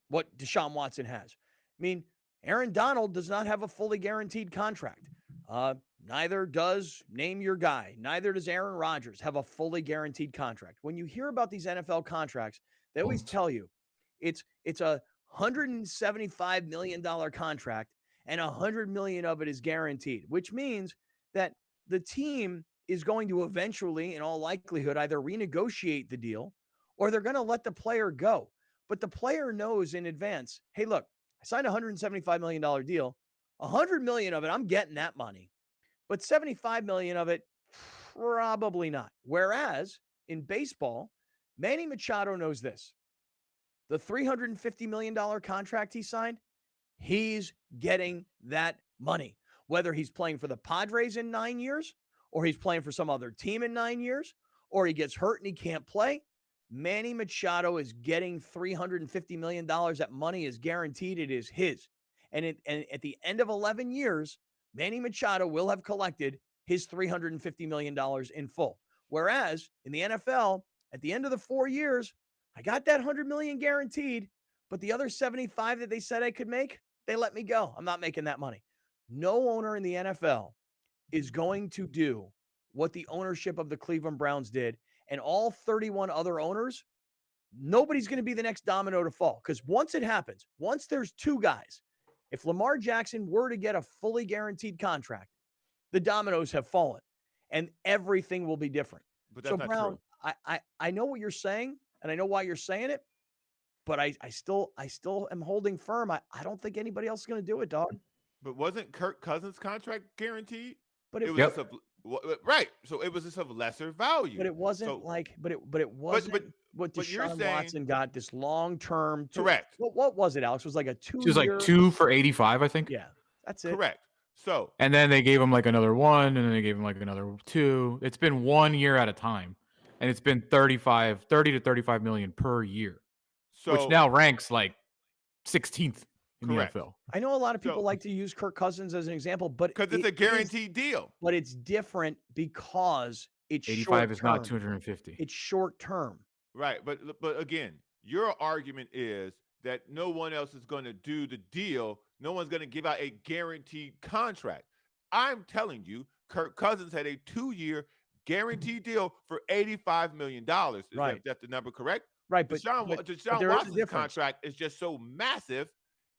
S2: what Deshaun Watson has. I mean, Aaron Donald does not have a fully guaranteed contract. Neither does name your guy. Neither does Aaron Rodgers have a fully guaranteed contract. When you hear about these NFL contracts, they always tell you it's a $175 million contract and $100 million of it is guaranteed, which means that the team is going to eventually, in all likelihood, either renegotiate the deal or they're going to let the player go. But the player knows in advance, hey, look, I signed a $175 million deal. $100 million of it, I'm getting that money. But $75 million of it, probably not. Whereas in baseball, Manny Machado knows this. The $350 million contract he signed, he's getting that money. Whether he's playing for the Padres in 9 years, or he's playing for some other team in 9 years, or he gets hurt and he can't play, Manny Machado is getting $350 million. That money is guaranteed. It is his. And at the end of 11 years, Manny Machado will have collected his $350 million in full. Whereas in the NFL, at the end of the 4 years, I got that $100 million guaranteed, but the other 75 that they said I could make, they let me go. I'm not making that money. No owner in the NFL is going to do what the ownership of the Cleveland Browns did, and all 31 other owners, nobody's going to be the next domino to fall. Because once it happens, once there's two guys, if Lamar Jackson were to get a fully guaranteed contract, the dominoes have fallen and everything will be different.
S4: But that's not
S2: Brown,
S4: true.
S2: I know what you're saying and I know why you're saying it, but I still am holding firm. I don't think anybody else is going to do it, dog.
S4: But wasn't Kirk Cousins' contract guaranteed?
S2: But
S4: it was right. So it was just of lesser value.
S2: But it wasn't but it wasn't what Deshaun Watson got, this long-term.
S4: Correct.
S2: What was it, Alex? It was like a 2
S3: It was like 2 for 85, I think.
S2: Yeah, that's it.
S4: Correct. So
S3: and then they gave him like another 1, and then they gave him like another 2. It's been 1 year at a time, and it's been 30 to 35 million per year, which now ranks like 16th in the NFL.
S2: I know a lot of people like to use Kirk Cousins as an example, but
S4: because it's a guaranteed deal.
S2: But it's different because it's
S3: 85 is not 250.
S2: It's short term.
S4: Right, but again, your argument is that no one else is going to do the deal. No one's going to give out a guaranteed contract. I'm telling you, Kirk Cousins had a 2-year guaranteed deal for $85 million. Is that the number correct?
S2: Right,
S4: but Deshaun Watson's contract is just so massive,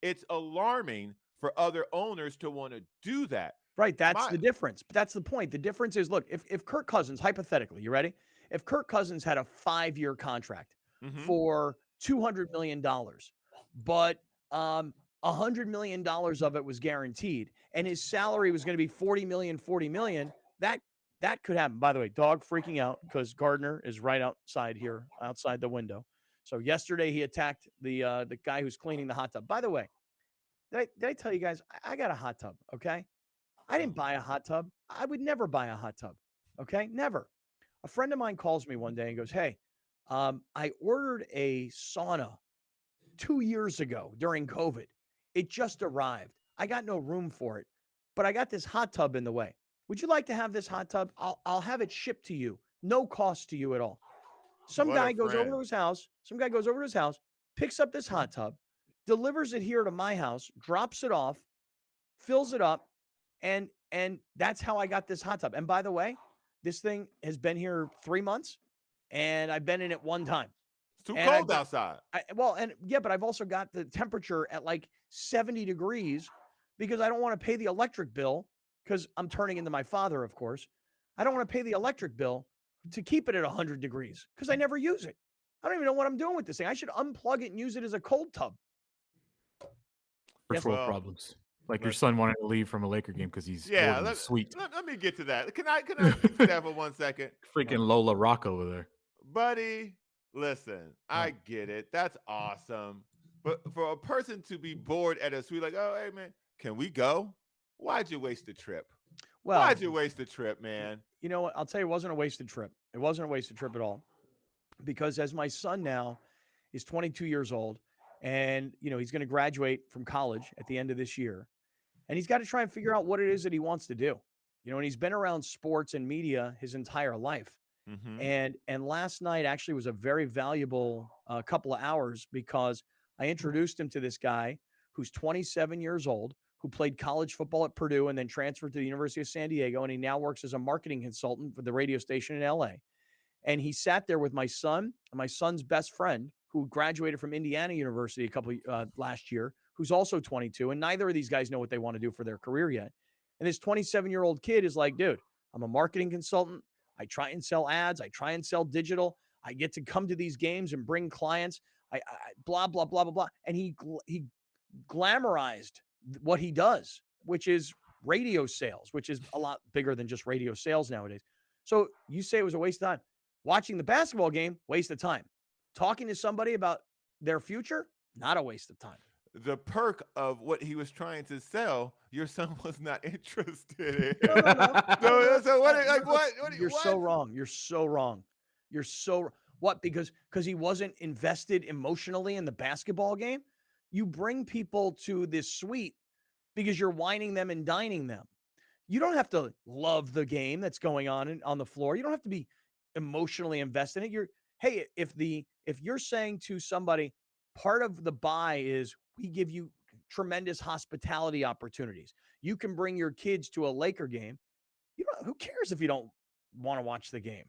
S4: it's alarming for other owners to want to do that.
S2: Right, that's the difference. But that's the point. The difference is, look, if Kirk Cousins, hypothetically, you ready? If Kirk Cousins had a 5-year contract for $200 million, but $100 million of it was guaranteed, and his salary was going to be $40 million, that could happen. By the way, dog freaking out because Gardner is right outside here, outside the window. So yesterday he attacked the guy who's cleaning the hot tub. By the way, did I tell you guys, I got a hot tub, okay? I didn't buy a hot tub. I would never buy a hot tub, okay? Never. A friend of mine calls me one day and goes, hey, I ordered a sauna 2 years ago during COVID. It just arrived. I got no room for it, but I got this hot tub in the way. Would you like to have this hot tub? I'll have it shipped to you. No cost to you at all. Some
S4: What a
S2: guy goes over
S4: friend.
S2: to his house. Some guy goes over to his house, picks up this hot tub, delivers it here to my house, drops it off, fills it up, and that's how I got this hot tub. And by the way, this thing has been here 3 months, and I've been in it one time.
S4: It's too
S2: And I've
S4: cold
S2: been-
S4: outside.
S2: but I've also got the temperature at like 70 degrees because I don't want to pay the electric bill because I'm turning into my father, of course. I don't want to pay the electric bill to keep it at 100 degrees because I never use it. I don't even know what I'm doing with this thing. I should unplug it and use it as a cold tub.
S3: First world problems. Like your son wanted to leave from a Laker game because he's bored in the suite.
S4: Let me get to that. Can I speak to that for 1 second?
S3: Freaking Lola Rock over there.
S4: Buddy, listen, I get it. That's awesome. But for a person to be bored at a suite, like, oh, hey, man, can we go? Why'd you waste the trip?
S2: Well,
S4: Why'd you waste the trip, man?
S2: You know what? I'll tell you, it wasn't a wasted trip. It wasn't a wasted trip at all. Because as my son now is 22 years old, and he's going to graduate from college at the end of this year, and he's got to try and figure out what it is that he wants to do. And he's been around sports and media his entire life.
S4: Mm-hmm.
S2: And last night actually was a very valuable couple of hours because I introduced him to this guy who's 27 years old, who played college football at Purdue and then transferred to the University of San Diego, and he now works as a marketing consultant for the radio station in LA. And he sat there with my son and my son's best friend, who graduated from Indiana University last year, who's also 22, and neither of these guys know what they want to do for their career yet. And this 27-year-old kid is like, dude, I'm a marketing consultant. I try and sell ads. I try and sell digital. I get to come to these games and bring clients. I blah, blah, blah, blah, blah. And he glamorized what he does, which is radio sales, which is a lot bigger than just radio sales nowadays. So you say it was a waste of time. Watching the basketball game, waste of time. Talking to somebody about their future, not a waste of time.
S4: The perk of what he was trying to sell, your son was not interested in.
S2: No.
S4: So what? Like what?
S2: You're so wrong. You're so wrong. You're so what? Because he wasn't invested emotionally in the basketball game. You bring people to this suite because you're wining them and dining them. You don't have to love the game that's going on the floor. You don't have to be emotionally invested in it. If you're saying to somebody, part of the buy is we give you tremendous hospitality opportunities. You can bring your kids to a Laker game. Who cares if you don't want to watch the game?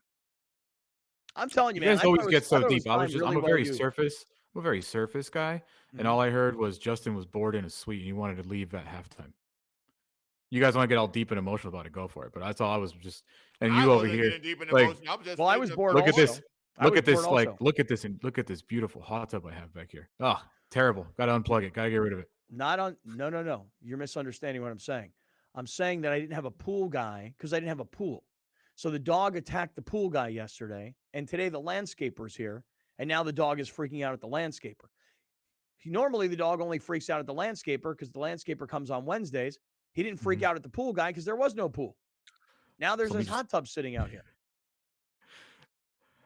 S2: I'm telling you,
S3: You
S2: man.
S3: guys always get so
S2: I
S3: deep. I'm a very
S2: used.
S3: surface guy, and all I heard was Justin was bored in a suite and he wanted to leave at halftime. You guys want to get all deep and emotional about it, go for it. But that's all I was just, and you over here,
S2: I was bored.
S3: Look at
S2: also.
S3: this.
S2: I
S3: Look
S2: was
S3: at this.
S2: bored
S3: Like,
S2: also.
S3: look at this, and look at this beautiful hot tub I have back here. Oh, terrible. Got to unplug it. Got to get rid of it.
S2: No. You're misunderstanding what I'm saying. I'm saying that I didn't have a pool guy because I didn't have a pool. So the dog attacked the pool guy yesterday, and today the landscaper's here, and now the dog is freaking out at the landscaper. Normally, the dog only freaks out at the landscaper because the landscaper comes on Wednesdays. He didn't freak out at the pool guy because there was no pool. Now there's this hot tub sitting out here.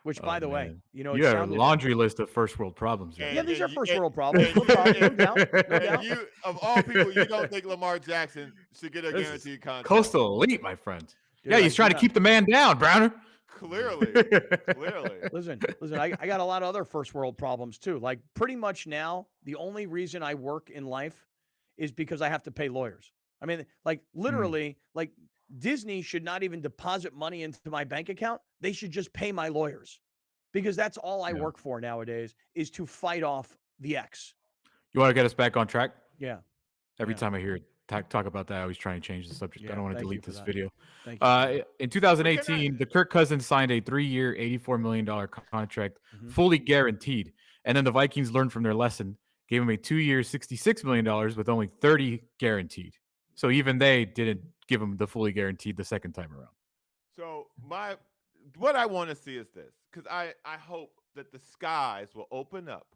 S2: Which, by the way,
S3: you have a laundry list of first world problems.
S2: Yeah, these are first world problems. No doubt.
S4: And you, of all people, you don't think Lamar Jackson should get a guaranteed contract?
S3: Coastal elite, my friend.
S2: Dude,
S3: Yeah, he's trying to keep the man down, Browner.
S4: Clearly.
S2: Listen. I got a lot of other first world problems too. Like pretty much now, the only reason I work in life is because I have to pay lawyers. I mean, like literally, like Disney should not even deposit money into my bank account. They should just pay my lawyers because that's all I work for nowadays is to fight off the ex.
S3: You want to get us back on track?
S2: Yeah.
S3: Every time I hear talk about that, I always try and change the subject. I don't want to delete this video.
S2: Thank you.
S3: In 2018, the Kirk Cousins signed a 3-year, $84 million contract, fully guaranteed. And then the Vikings learned from their lesson, gave him a 2-year, $66 million with only 30 guaranteed. So even they didn't give him the fully guaranteed the second time around.
S4: So what I want to see is this, because I hope that the skies will open up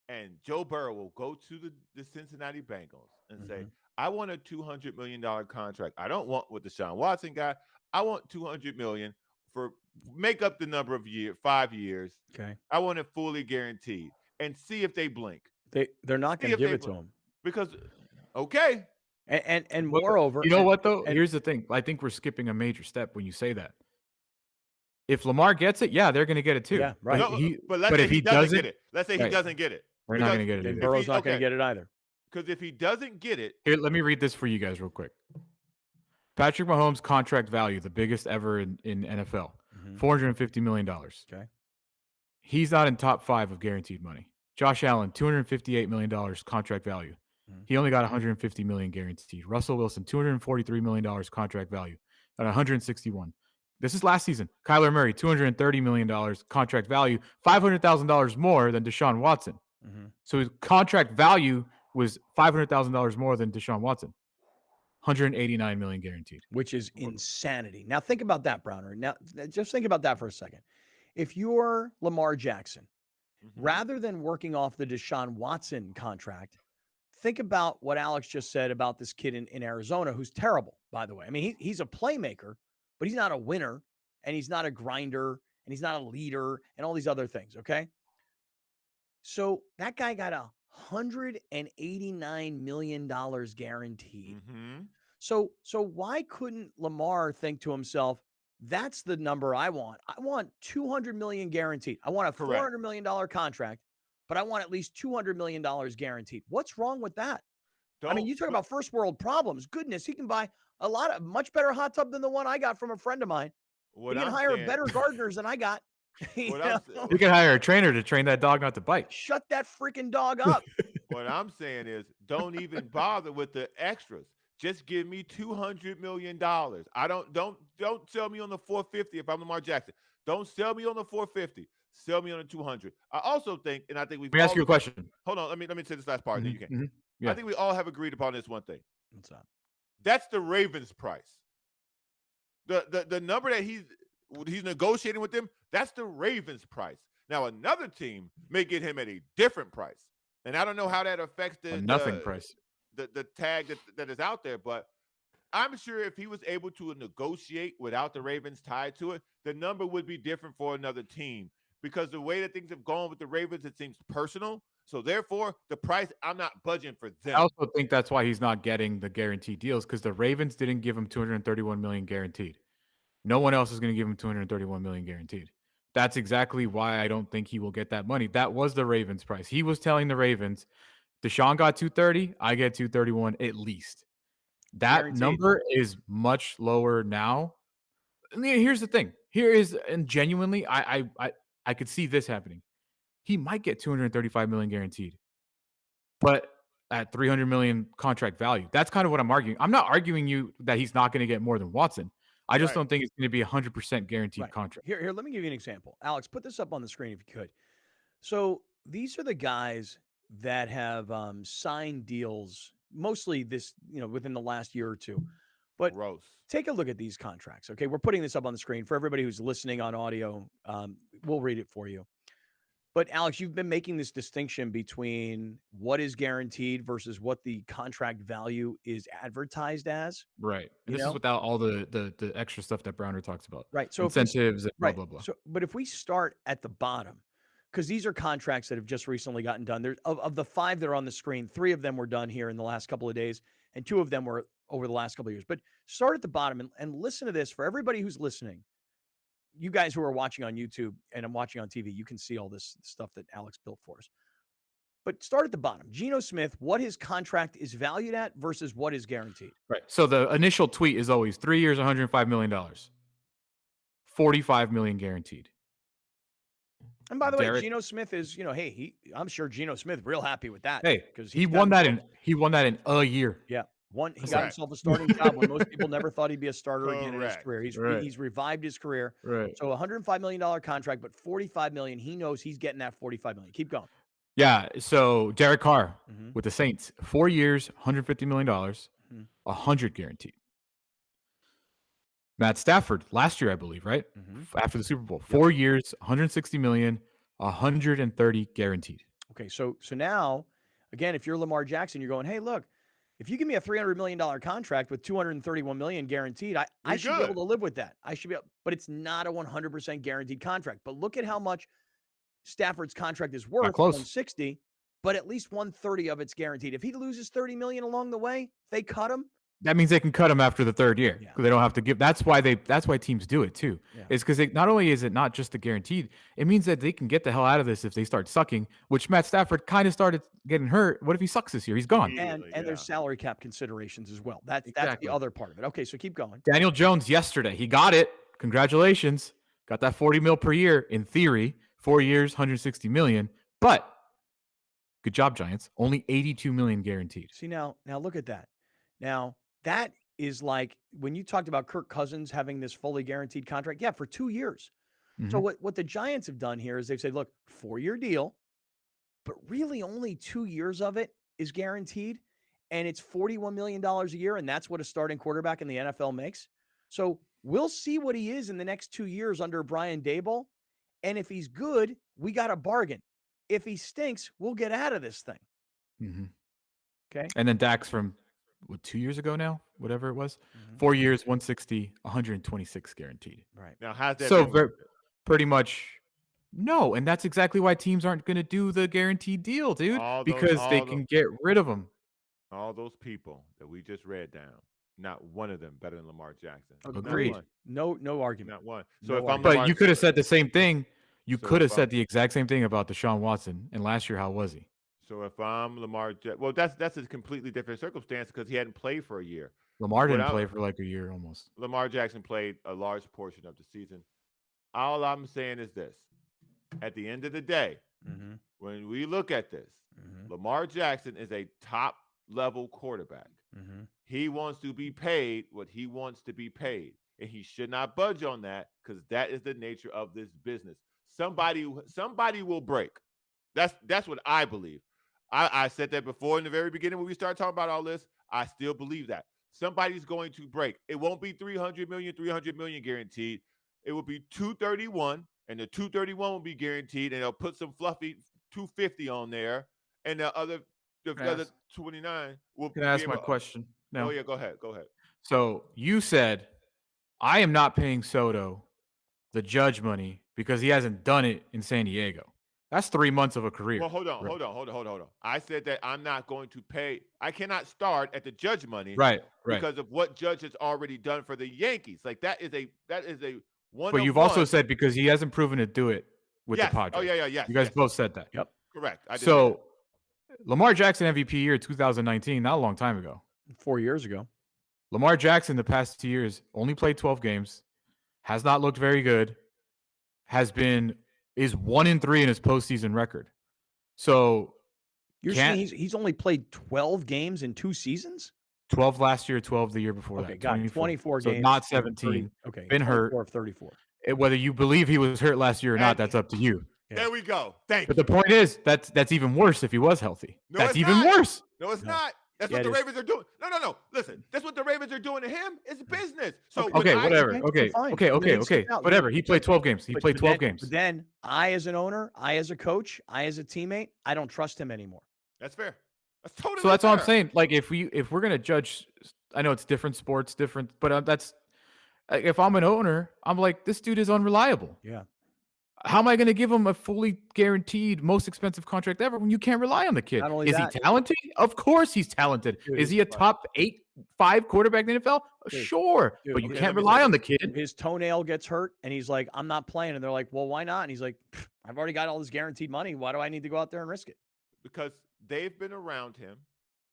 S4: and Joe Burrow will go to the Cincinnati Bengals and say, I want a $200 million contract. I don't want what the Deshaun Watson got. I want $200 million for make up the number of 5 years.
S2: Okay.
S4: I want it fully guaranteed and see if they blink.
S2: They're not going to give it to him.
S4: Because, okay.
S2: And
S3: But
S2: moreover,
S3: you know
S2: and-
S3: what though?
S2: and-
S3: Here's the thing. I think we're skipping a major step when you say that. If Lamar gets it, yeah, they're going to get it too.
S2: Yeah, right.
S4: No, but let's
S3: but
S4: say
S3: if
S4: he
S3: he
S4: doesn't get it. Let's say he
S3: right,
S4: doesn't get it.
S3: They're not going to get it
S2: then
S3: either.
S2: Burrow's not going to get it either.
S4: Because if he doesn't get it,
S3: Here, let me read this for you guys real quick. Patrick Mahomes' contract value, the biggest ever in NFL, $450 million.
S2: Okay.
S3: He's not in top 5 of guaranteed money. Josh Allen, $258 million contract value. He only got $150 million guaranteed. Russell Wilson, $243 million contract value at $161. This is last season. Kyler Murray, $230 million contract value, $500,000 more than Deshaun Watson. So his contract value was $500,000 more than Deshaun Watson. $189 million guaranteed.
S2: Which is insanity. Now think about that, Browner. Now just think about that for a second. If you're Lamar Jackson, rather than working off the Deshaun Watson contract, think about what Alex just said about this kid in Arizona, who's terrible, by the way. I mean, he's a playmaker, but he's not a winner, and he's not a grinder, and he's not a leader, and all these other things, okay? So that guy got $189 million guaranteed. So why couldn't Lamar think to himself, that's the number I want. I want $200 million guaranteed. I want a $400 million contract, but I want at least $200 million guaranteed. What's wrong with that? I mean, you talk about first world problems. Goodness, he can buy a much better hot tub than the one I got from a friend of mine. He can hire better gardeners than I got.
S3: You can hire a trainer to train that dog not to bite.
S2: Shut that freaking dog up.
S4: What I'm saying is, don't even bother with the extras. Just give me $200 million. I don't sell me on the 450 if I'm Lamar Jackson. Don't sell me on the 450. Sell me on the 200. I also think, and I think we've.
S3: Let me ask you a question.
S4: Hold on. Let me say this last part, and then you can.
S3: Yeah.
S4: I think we all have agreed upon this one thing.
S2: What's that?
S4: That's the Ravens' price. The number that he's negotiating with them, that's the Ravens' price. Now another team may get him at a different price, and I don't know how that affects the
S3: nothing price.
S4: The tag that is out there, but I'm sure if he was able to negotiate without the Ravens tied to it, the number would be different for another team, because the way that things have gone with the Ravens, it seems personal. So therefore, the price, I'm not budging for them.
S3: I also think that's why he's not getting the guaranteed deals, because the Ravens didn't give him $231 million guaranteed. No one else is going to give him $231 million guaranteed. That's exactly why I don't think he will get that money. That was the Ravens' price. He was telling the Ravens, Deshaun got 230, I get 231 at least. That
S2: Guaranteed.
S3: number is much lower now. And here's the thing. And genuinely, I could see this happening. He might get 235 million guaranteed, but at 300 million contract value. That's kind of what I'm arguing. I'm not arguing you that he's not going to get more than Watson. I just don't think it's going to be a 100% guaranteed contract.
S2: Here, let me give you an example. Alex, put this up on the screen if you could. So these are the guys that have signed deals, mostly this, within the last year or two. But take a look at these contracts. Okay, we're putting this up on the screen for everybody who's listening on audio. We'll read it for you. But Alex, you've been making this distinction between what is guaranteed versus what the contract value is advertised as.
S3: Right. And this is without all the extra stuff that Browner talks about.
S2: Right. So
S3: incentives and blah, blah, blah.
S2: So, but if we start at the bottom, because these are contracts that have just recently gotten done. There's of the 5 that are on the screen, 3 of them were done here in the last couple of days, and 2 of them were over the last couple of years. But start at the bottom and listen to this for everybody who's listening. You guys who are watching on YouTube and I'm watching on TV, you can see all this stuff that Alex built for us. But start at the bottom. Geno Smith, what his contract is valued at versus what is guaranteed.
S3: Right. So the initial tweet is always 3 years, $105 million, $45 million guaranteed.
S2: And by the way, Geno Smith is, I'm sure Geno Smith real happy with that.
S3: Hey, because he won that in a year.
S2: Yeah. He got himself a starting job when most people never thought he'd be a starter again in his career. He's revived his career.
S3: Right.
S2: So $105 million contract, but $45 million. He knows he's getting that $45 million. Keep going.
S3: Yeah. So Derek Carr with the Saints, 4 years, $150 million, 100 guaranteed. Matt Stafford last year, I believe, right? After the Super Bowl, 4 years, $160 million, 130 guaranteed.
S2: Okay. So now, again, if you're Lamar Jackson, you're going, hey, look, if you give me a $300 million contract with $231 million guaranteed, I should be able to live with that. But it's not a 100% guaranteed contract. But look at how much Stafford's contract is worth, $160. but at least 130 of it's guaranteed. If he loses 30 million along the way, they cut him.
S3: That means they can cut him after the third year. They don't have to give. That's why teams do it too.
S2: Yeah.
S3: It's because not only is it not just the guaranteed, it means that they can get the hell out of this if they start sucking, which Matt Stafford kind of started getting hurt. What if he sucks this year? He's gone.
S2: And there's salary cap considerations as well. That's the other part of it. Okay, so keep going.
S3: Daniel Jones yesterday, he got it. Congratulations. Got that 40 mil per year in theory, 4 years, 160 million. But good job, Giants. Only 82 million guaranteed.
S2: See, now look at that. Now, that is like when you talked about Kirk Cousins having this fully guaranteed contract. Yeah, for 2 years. So what the Giants have done here is they've said, look, 4-year deal, but really only 2 years of it is guaranteed. And it's $41 million a year. And that's what a starting quarterback in the NFL makes. So we'll see what he is in the next 2 years under Brian Daboll. And if he's good, we got a bargain. If he stinks, we'll get out of this thing. Okay.
S3: And then Dax from 2 years ago now, whatever it was, 4 years, 160, 126 guaranteed.
S2: Right.
S4: Now, how's that?
S3: So pretty much no. And that's exactly why teams aren't going to do the guaranteed deal, dude, because they can get rid of them.
S4: All those people that we just read down, not one of them better than Lamar Jackson.
S2: Agreed. No argument.
S4: Not one.
S2: No
S4: So if I'm
S2: argument.
S3: But you could have said the same thing. You
S4: So
S3: could have
S4: if
S3: said the exact same thing about Deshaun Watson. And last year, how was he?
S4: So if I'm Lamar Jackson, well, that's a completely different circumstance because he hadn't played for a year.
S3: Lamar didn't
S4: Without-
S3: play for like a year almost.
S4: Lamar Jackson played a large portion of the season. All I'm saying is this. At the end of the day, when we look at this, Lamar Jackson is a top-level quarterback. He wants to be paid what he wants to be paid, and he should not budge on that because that is the nature of this business. Somebody will break. That's what I believe. I said that before in the very beginning when we started talking about all this. I still believe that. Somebody's going to break. It won't be 300 million guaranteed. It will be 231, and the 231 will be guaranteed, and they'll put some fluffy 250 on there, and the other 29 will
S3: Can I ask
S4: be
S3: my
S4: able-
S3: question now?
S4: Oh, yeah, go ahead.
S3: So you said, I am not paying Soto the judge money because he hasn't done it in San Diego. That's 3 months of a career.
S4: Well, hold on. I said that I'm not going to pay. I cannot start at the Judge money,
S3: Right.
S4: Because of what Judge has already done for the Yankees. Like that is a one.
S3: But you've also said because he hasn't proven to do it with
S4: Yes.
S3: the Padres.
S4: Oh, yeah, yes,
S3: You guys
S4: yes.
S3: both said that.
S2: Yep.
S4: Correct. I did say
S3: So Lamar Jackson MVP year 2019, not a long time ago.
S2: 4 years ago.
S3: Lamar Jackson the past 2 years only played 12 games, has not looked very good, is 1-3 in his postseason record. So
S2: You're saying he's only played 12 games in 2 seasons?
S3: 12 last year, 12 the year before
S2: Okay,
S3: that.
S2: got it. 24
S3: so
S2: games.
S3: not
S2: 30
S3: 17.
S2: Okay.
S3: Been hurt.
S2: 24 of 34.
S3: Whether you believe he was hurt last year or not, that's up to you.
S4: There we go. Thank
S3: But
S4: you.
S3: the point is, that's even worse if he was healthy.
S4: No,
S3: That's
S4: it's
S3: even
S4: not.
S3: worse.
S4: No, it's not. That's
S2: Yeah,
S4: what the
S2: it is.
S4: Ravens are doing. No. Listen, that's what the Ravens are doing to him. It's business. So
S3: Okay,
S4: when
S3: whatever.
S2: Okay, fine.
S3: Okay.
S2: You didn't stick out.
S3: Whatever. He played 12 games. He played 12 games.
S2: But then I, as an owner, I, as a coach, I, as a teammate, I don't trust him anymore.
S4: That's fair. That's totally
S3: So that's all I'm
S4: fair.
S3: saying. Like if we're gonna judge, I know it's different sports, different, but that's if I'm an owner, I'm like, this dude is unreliable.
S2: Yeah.
S3: How am I going to give him a fully guaranteed, most expensive contract ever when you can't rely on the kid?
S2: Not only
S3: Is
S2: that-
S3: he talented? Of course he's talented.
S2: Dude,
S3: Is he a top 5 quarterback in the NFL?
S2: Dude,
S3: Sure,
S2: dude,
S3: but you
S2: okay,
S3: can't
S2: let me
S3: rely
S2: say
S3: on the
S2: this.
S3: kid.
S2: His toenail gets hurt, and he's like, I'm not playing. And they're like, well, why not? And he's like, I've already got all this guaranteed money. Why do I need to go out there and risk it?
S4: Because they've been around him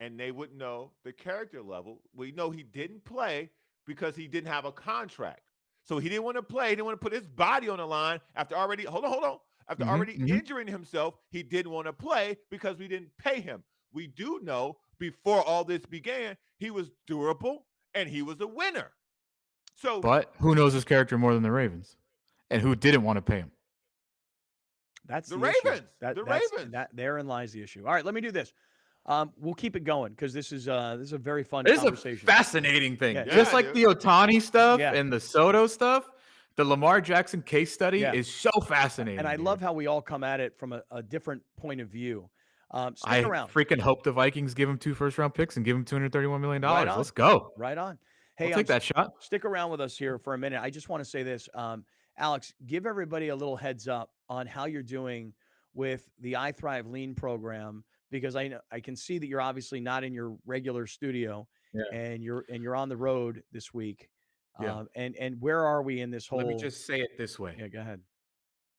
S4: and they would know the character level. We know he didn't play because he didn't have a contract. So he didn't want to play. He didn't want to put his body on the line after already, hold on. After already injuring himself, he didn't want to play because we didn't pay him. We do know before all this began, he was durable and he was a winner. So,
S3: But who knows his character more than the Ravens? And who didn't want to pay him?
S2: That's
S4: The
S2: issue.
S4: Ravens. The Ravens.
S2: Therein lies the issue. All right, let me do this. We'll keep it going because this is a very fun
S3: This is a
S2: conversation.
S3: fascinating thing.
S2: Yeah.
S3: Just like the Ohtani stuff
S2: Yeah.
S3: and the Soto stuff, the Lamar Jackson case study
S2: Yeah.
S3: is so fascinating.
S2: And I
S3: dude.
S2: love how we all come at it from a different point of view. Stick
S3: I
S2: around.
S3: freaking hope the Vikings give him 2 first-round picks and give him $231 million.
S2: Right on.
S3: Let's go.
S2: Right on. Hey,
S3: I'll take that shot.
S2: Stick around with us here for a minute. I just want to say this. Alex, give everybody a little heads up on how you're doing with the I Thrive Lean program because I can see that you're obviously not in your regular studio, and you're on the road this week.
S3: Yeah.
S2: And where are we in this whole?
S3: Let me just say it this way.
S2: Yeah, go ahead.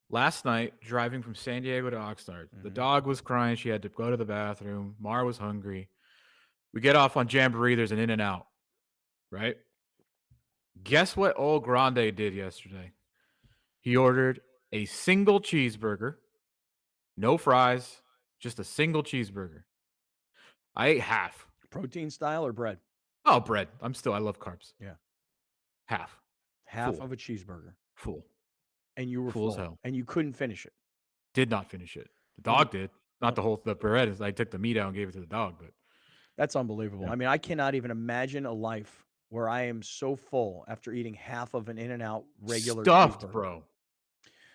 S3: Last night, driving from San Diego to Oxnard, the dog was crying. She had to go to the bathroom. Mara was hungry. We get off on Jamboree. There's an In-N-Out, right? Guess what old Grande did yesterday? He ordered a single cheeseburger, no fries, just a single cheeseburger. I ate half.
S2: Protein style or bread?
S3: Oh, bread. I love carbs.
S2: Yeah.
S3: Half
S2: Half of a cheeseburger.
S3: Full.
S2: And you were
S3: Full as
S2: full.
S3: hell.
S2: And you couldn't finish it.
S3: Did not finish it. The dog did. Not the bread. I took the meat out and gave it to the dog, but
S2: that's unbelievable. I mean, I cannot even imagine a life where I am so full after eating half of an In-N-Out regular
S3: stuffed,
S2: cheeseburger.
S3: bro.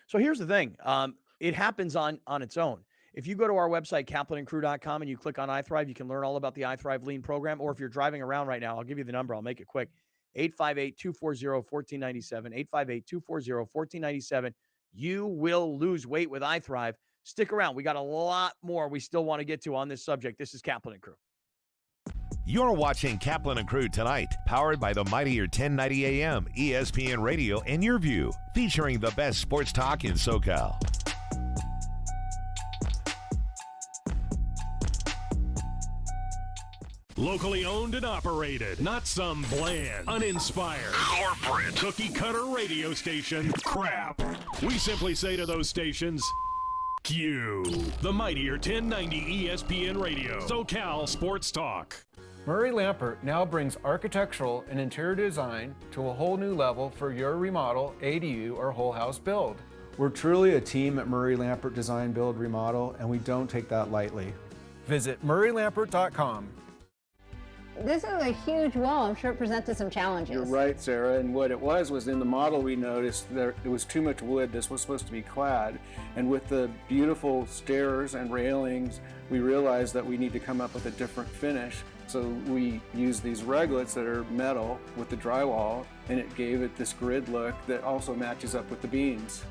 S2: So here's the thing. It happens on its own. If you go to our website, kaplanandcrew.com, and you click on iThrive, you can learn all about the iThrive Lean program. Or if you're driving around right now, I'll give you the number. I'll make it quick. 858-240-1497, 858-240-1497. You will lose weight with iThrive. Stick around. We got a lot more we still want to get to on this subject. This is Kaplan and Crew.
S21: You're watching Kaplan and Crew Tonight, powered by the mightier 1090 AM, ESPN Radio, and Your View, featuring the best sports talk in SoCal.
S1: Locally owned and operated, not some bland, uninspired, corporate, cookie-cutter radio station crap. We simply say to those stations, Q. The mightier 1090 ESPN Radio, SoCal Sports Talk.
S10: Murray Lampert now brings architectural and interior design to a whole new level for your remodel, ADU, or whole house build.
S22: We're truly a team at Murray Lampert Design, Build, Remodel, and we don't take that lightly.
S10: Visit murraylampert.com.
S23: This is a huge wall. I'm sure it presented some challenges.
S9: You're right, Sarah. And what it was in the model we noticed there was too much wood. This was supposed to be clad. And with the beautiful stairs and railings, we realized that we need to come up with a different finish. So we used these reglets that are metal with the drywall, and it gave it this grid look that also matches up with the beams.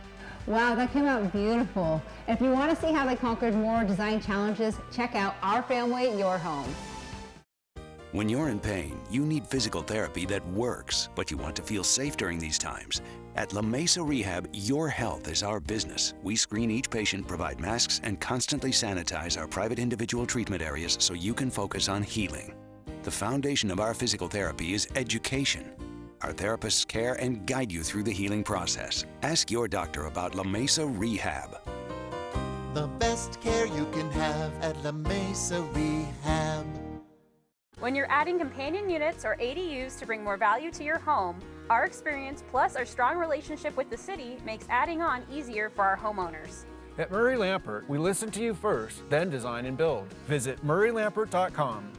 S23: Wow, that came out beautiful. If you want to see how they conquered more design challenges, check out Our Family, Your Home.
S8: When you're in pain, you need physical therapy that works, but you want to feel safe during these times. At La Mesa Rehab, your health is our business. We screen each patient, provide masks, and constantly sanitize our private individual treatment areas so you can focus on healing. The foundation of our physical therapy is education. Our therapists care and guide you through the healing process. Ask your doctor about La Mesa Rehab.
S24: The best care you can have at La Mesa Rehab.
S11: When you're adding companion units or ADUs to bring more value to your home, our experience plus our strong relationship with the city makes adding on easier for our homeowners.
S10: At Murray Lampert, we listen to you first, then design and build. Visit murraylampert.com.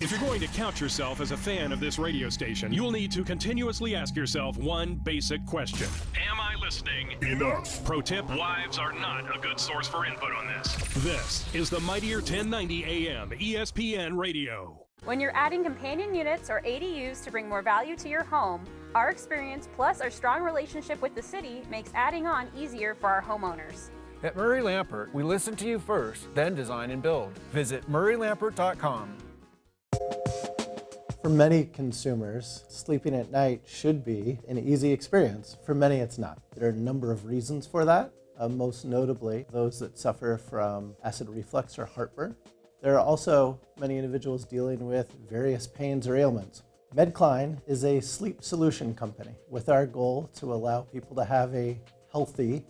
S1: If you're going to count yourself as a fan of this radio station, you'll need to continuously ask yourself one basic question. Am I listening enough? Pro tip, wives are not a good source for input on this. This is the mightier 1090 AM ESPN Radio.
S11: When you're adding companion units or ADUs to bring more value to your home, our experience plus our strong relationship with the city makes adding on easier for our homeowners.
S10: At Murray Lampert, we listen to you first, then design and build. Visit murraylampert.com.
S16: For many consumers, sleeping at night should be an easy experience. For many, it's not. There are a number of reasons for that, most notably those that suffer from acid reflux or heartburn. There are also many individuals dealing with various pains or ailments. MedCline is a sleep solution company with our goal to allow people to have a healthy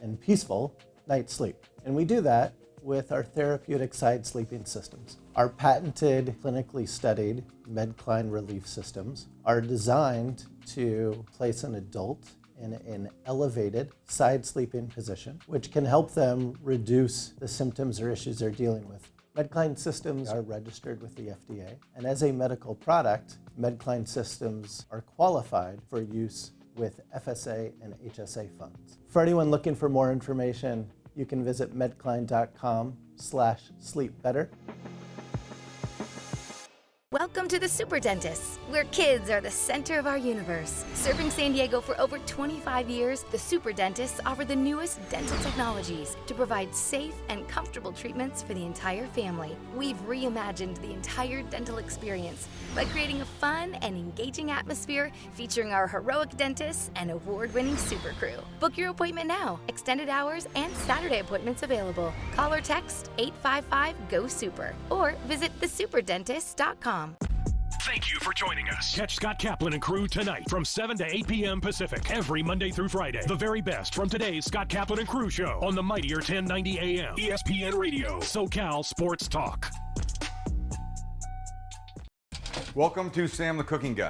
S16: and peaceful night's sleep. And we do that with our therapeutic side sleeping systems. Our patented, clinically studied MedCline relief systems are designed to place an adult in an elevated side sleeping position, which can help them reduce the symptoms or issues they're dealing with. MedCline systems are registered with the FDA, and as a medical product, MedCline systems are qualified for use with FSA and HSA funds. For anyone looking for more information, you can visit medcline.com/sleepbetter.
S25: Welcome
S14: Welcome to the Super Dentists, where kids are the center of our universe. Serving San Diego for over 25 years, the Super Dentists offer the newest dental technologies to provide safe and comfortable treatments for the entire family. We've reimagined the entire dental experience by creating a fun and engaging atmosphere featuring our heroic dentists and award-winning super crew. Book your appointment now. Extended hours and Saturday appointments available. Call or text 855-GO-SUPER or visit thesuperdentist.com.
S1: Thank you for joining us. Catch Scott Kaplan and Crew tonight from 7 to 8 p.m. Pacific every Monday through Friday. The very best from today's Scott Kaplan and Crew show on the mightier 1090 AM ESPN Radio, SoCal Sports Talk.
S15: Welcome to Sam the Cooking Guy.